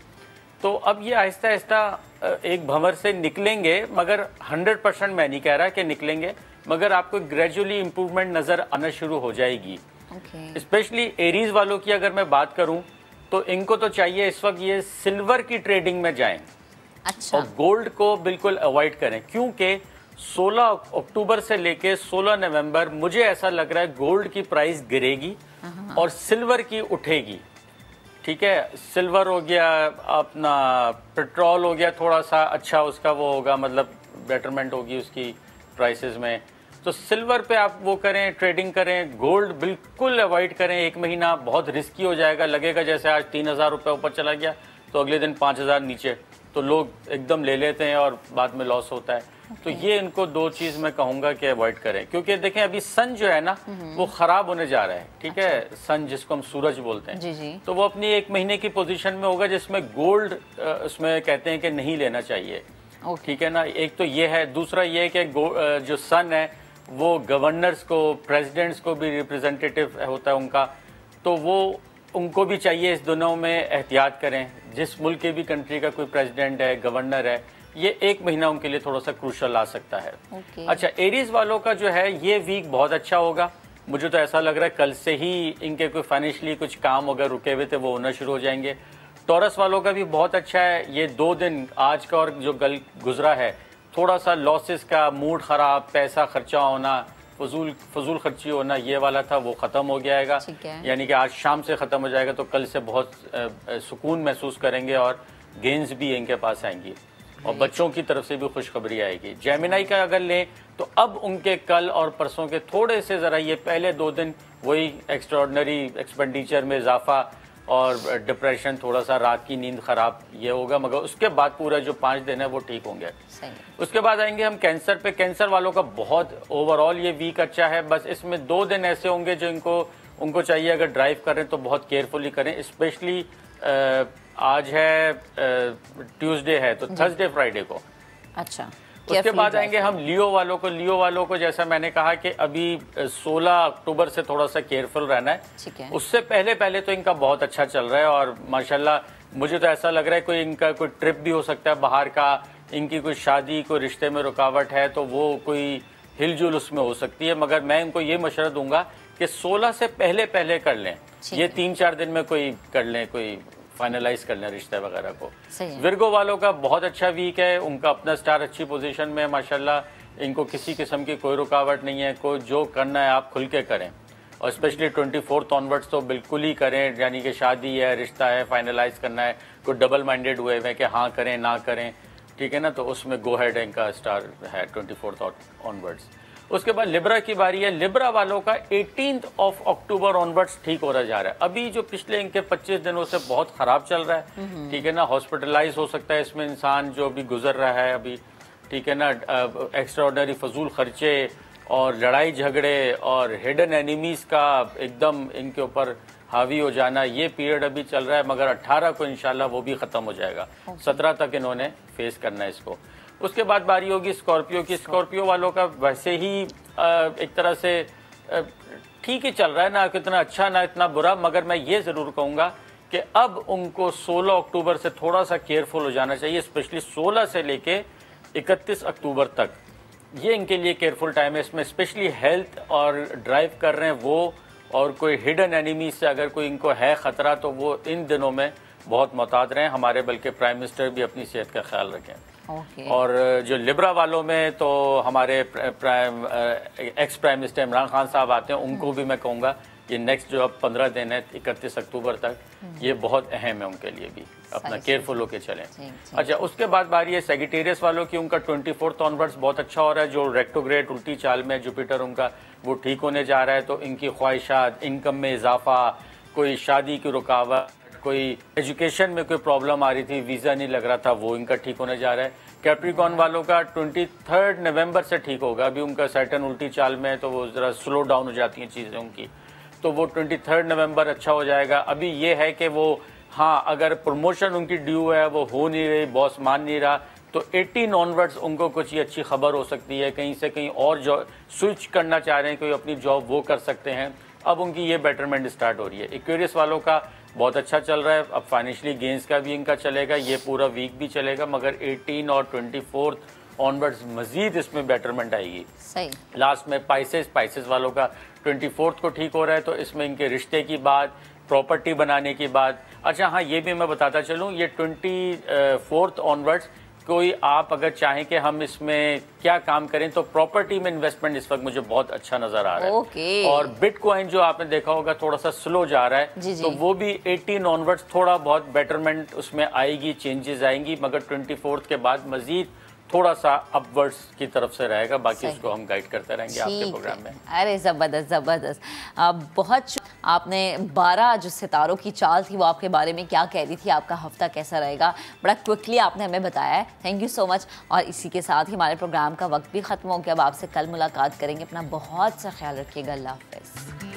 तो अब ये आहिस्ता आहिस्ता एक भंवर से निकलेंगे, मगर 100% मैं नहीं कह रहा कि निकलेंगे, मगर आपको ग्रेजुअली इंप्रूवमेंट नजर आना शुरू हो जाएगी। स्पेशली एरीज वालों की अगर मैं बात करूं तो इनको तो चाहिए इस वक्त ये सिल्वर की ट्रेडिंग में जाएं। अच्छा। और गोल्ड को बिल्कुल अवॉइड करें, क्योंकि 16 अक्टूबर से लेके 16 नवंबर मुझे ऐसा लग रहा है गोल्ड की प्राइस गिरेगी और सिल्वर की उठेगी। ठीक है, सिल्वर हो गया, अपना पेट्रोल हो गया, थोड़ा सा अच्छा उसका वो होगा, मतलब बेटरमेंट होगी उसकी प्राइसेस में। तो सिल्वर पे आप वो करें, ट्रेडिंग करें। गोल्ड बिल्कुल अवॉइड करें, एक महीना बहुत रिस्की हो जाएगा। लगेगा जैसे आज 3000 रुपये ऊपर चला गया तो अगले दिन 5000 नीचे, तो लोग एकदम ले लेते हैं और बाद में लॉस होता है। तो ये इनको 2 चीज मैं कहूंगा कि अवॉइड करें, क्योंकि देखें अभी सन जो है ना वो खराब होने जा रहा है। ठीक है, सन जिसको हम सूरज बोलते हैं, जी। तो वो अपनी 1 महीने की पोजीशन में होगा जिसमें गोल्ड उसमें कहते हैं कि नहीं लेना चाहिए। ठीक है ना, एक तो ये है। दूसरा ये है कि जो सन है वो गवर्नर्स को, प्रेसिडेंट्स को भी रिप्रेजेंटेटिव होता है उनका, तो वो उनको भी चाहिए इस दोनों में एहतियात करें। जिस मुल्क के भी कंट्री का कोई प्रेसिडेंट है, गवर्नर है, ये 1 महीना उनके लिए थोड़ा सा क्रूशल आ सकता है। अच्छा, एरीज वालों का जो है ये वीक बहुत अच्छा होगा। मुझे तो ऐसा लग रहा है कल से ही इनके कोई फाइनेंशियली कुछ काम अगर रुके हुए थे वो होना शुरू हो जाएंगे। टॉरस वालों का भी बहुत अच्छा है। ये 2 दिन आज का और जो कल गुजरा है, थोड़ा सा लॉसेस का, मूड खराब, पैसा खर्चा होना, फजूल खर्ची होना, ये वाला था, वो खत्म हो जाएगा। यानी कि आज शाम से खत्म हो जाएगा, तो कल से बहुत सुकून महसूस करेंगे और गेंस भी इनके पास आएंगी और बच्चों की तरफ से भी खुशखबरी आएगी। जेमिनाई का अगर लें तो अब उनके कल और परसों के थोड़े से ज़रा ये पहले 2 दिन वही एक्स्ट्राऑर्डिनरी एक्सपेंडिचर में इजाफा और डिप्रेशन, थोड़ा सा रात की नींद खराब ये होगा, मगर उसके बाद पूरा जो 5 दिन है वो ठीक होंगे। उसके बाद आएंगे हम कैंसर पे। कैंसर वालों का बहुत ओवरऑल ये वीक अच्छा है, बस इसमें 2 दिन ऐसे होंगे जो उनको चाहिए अगर ड्राइव करें तो बहुत केयरफुली करें। स्पेशली आज है ट्यूसडे है, तो थर्सडे फ्राइडे को। अच्छा। उसके बाद आएंगे हम लियो वालों को जैसा मैंने कहा कि अभी 16 अक्टूबर से थोड़ा सा केयरफुल रहना है। उससे पहले तो इनका बहुत अच्छा चल रहा है और माशाल्लाह मुझे तो ऐसा लग रहा है कोई इनका कोई ट्रिप भी हो सकता है बाहर का, इनकी कोई शादी, कोई रिश्ते में रुकावट है तो वो कोई हिलजुल उसमें हो सकती है। मगर मैं इनको ये मशवरा दूंगा कि 16 से पहले कर लें, ये 3-4 दिन में कोई कर लें, कोई फाइनलाइज कर लें रिश्ते वगैरह को। विर्गो वालों का बहुत अच्छा वीक है, उनका अपना स्टार अच्छी पोजीशन में, माशाल्लाह इनको किसी किस्म की कोई रुकावट नहीं है। कोई जो करना है आप खुल के करें और स्पेशली 24 ऑनवर्ड्स तो बिल्कुल ही करें। यानी कि शादी है, रिश्ता है, फाइनलाइज करना है, कोई डबल माइंडेड हुए हैं कि हाँ करें ना करें, ठीक है ना, तो उसमें गो हेड इनका स्टार है 24 ऑनवर्ड्स। उसके बाद लिब्रा की बारी है। लिब्रा वालों का 18 अक्टूबर ऑनवर्ड्स ठीक हो रहा जा रहा है। अभी जो पिछले इनके 25 दिनों से बहुत खराब चल रहा है, ठीक है ना, हॉस्पिटलाइज हो सकता है इसमें इंसान जो अभी गुजर रहा है अभी, ठीक है ना, एक्स्ट्राऑर्डिनरी फजूल खर्चे और लड़ाई झगड़े और हिडन एनिमीज का एकदम इनके ऊपर हावी हो जाना, ये पीरियड अभी चल रहा है। मगर 18 को इंशाल्लाह वो भी खत्म हो जाएगा। 17 तक इन्होंने फेस करना है इसको। उसके बाद बारी होगी स्कॉर्पियो की। स्कॉर्पियो वालों का वैसे ही एक तरह से ठीक ही चल रहा है, ना कितना अच्छा ना इतना बुरा, मगर मैं ये ज़रूर कहूँगा कि अब उनको 16 अक्टूबर से थोड़ा सा केयरफुल हो जाना चाहिए। स्पेशली 16 से लेके 31 अक्टूबर तक ये इनके लिए केयरफुल टाइम है। इसमें स्पेशली हेल्थ और ड्राइव कर रहे हैं वो, और कोई हिडन एनिमी से अगर कोई इनको है ख़तरा तो वो इन दिनों में बहुत मोहतात रहें। हमारे बल्कि प्राइम मिनिस्टर भी अपनी सेहत का ख्याल रखें। और जो लिब्रा वालों में तो हमारे ex prime minister Imran Khan साहब आते हैं, उनको भी मैं कहूँगा ये नेक्स्ट जो अब 15 दिन है 31 अक्टूबर तक, ये बहुत अहम है उनके लिए भी, अपना केयरफुल होके चलें। अच्छा, उसके बाद बारी है सेजिटेरियस वालों की। उनका 24 ऑनवर्ड्स बहुत अच्छा हो रहा है। जो रेट्रोग्रेड उल्टी चाल में जुपिटर उनका वो ठीक होने जा रहा है, तो इनकी ख्वाहिशात, इनकम में इजाफा, कोई शादी की रुकावट, कोई एजुकेशन में कोई प्रॉब्लम आ रही थी, वीज़ा नहीं लग रहा था, वो इनका ठीक होने जा रहा है। कैप्रिकॉन वालों का 23 नवंबर से ठीक होगा। अभी उनका सैटर्न उल्टी चाल में है तो वो ज़रा स्लो डाउन हो जाती हैं चीज़ें उनकी, तो वो 23 नवंबर अच्छा हो जाएगा। अभी ये है कि वो हाँ, अगर प्रमोशन उनकी ड्यू है, वो हो नहीं रही, बॉस मान नहीं रहा, तो 18 ऑनवर्ड्स उनको कुछ ही अच्छी खबर हो सकती है। कहीं से कहीं और जॉब स्विच करना चाह रहे हैं, कोई अपनी जॉब वो कर सकते हैं। अब उनकी ये बेटरमेंट स्टार्ट हो रही है। एक्वेरियस वालों का बहुत अच्छा चल रहा है। अब फाइनेंशियली गेंस का भी इनका चलेगा, ये पूरा वीक भी चलेगा, मगर 18 और 24 ऑनवर्ड्स मजीद इसमें बेटरमेंट आएगी। सही। लास्ट में स्पाइसेस वालों का 24 को ठीक हो रहा है, तो इसमें इनके रिश्ते की बात, प्रॉपर्टी बनाने की बात। अच्छा हाँ, ये भी मैं बताता चलूँ, ये 24 ऑनवर्ड्स कोई आप अगर चाहें कि हम इसमें क्या काम करें, तो प्रॉपर्टी में इन्वेस्टमेंट इस वक्त मुझे बहुत अच्छा नजर आ रहा है। और बिटकॉइन जो आपने देखा होगा थोड़ा सा स्लो जा रहा है, तो वो भी 18 ऑनवर्ड्स थोड़ा बहुत बेटरमेंट उसमें आएगी, चेंजेस आएंगी, मगर 24 के बाद मजीद थोड़ा सा अपवर्ड्स की तरफ से रहेगा। बाकी उसको हम गाइड करते रहेंगे आपके प्रोग्राम में। अरे ज़बरदस्त ज़बरदस्त। बहुत आपने 12 जो सितारों की चाल थी वो आपके बारे में क्या कह रही थी, आपका हफ्ता कैसा रहेगा, बड़ा क्विकली आपने हमें बताया है। Thank you so much. और इसी के साथ ही हमारे प्रोग्राम का वक्त भी ख़त्म हो गया। अब आपसे कल मुलाकात करेंगे। अपना बहुत सा ख्याल रखिएगा। अल्लाह हाफ़िज़।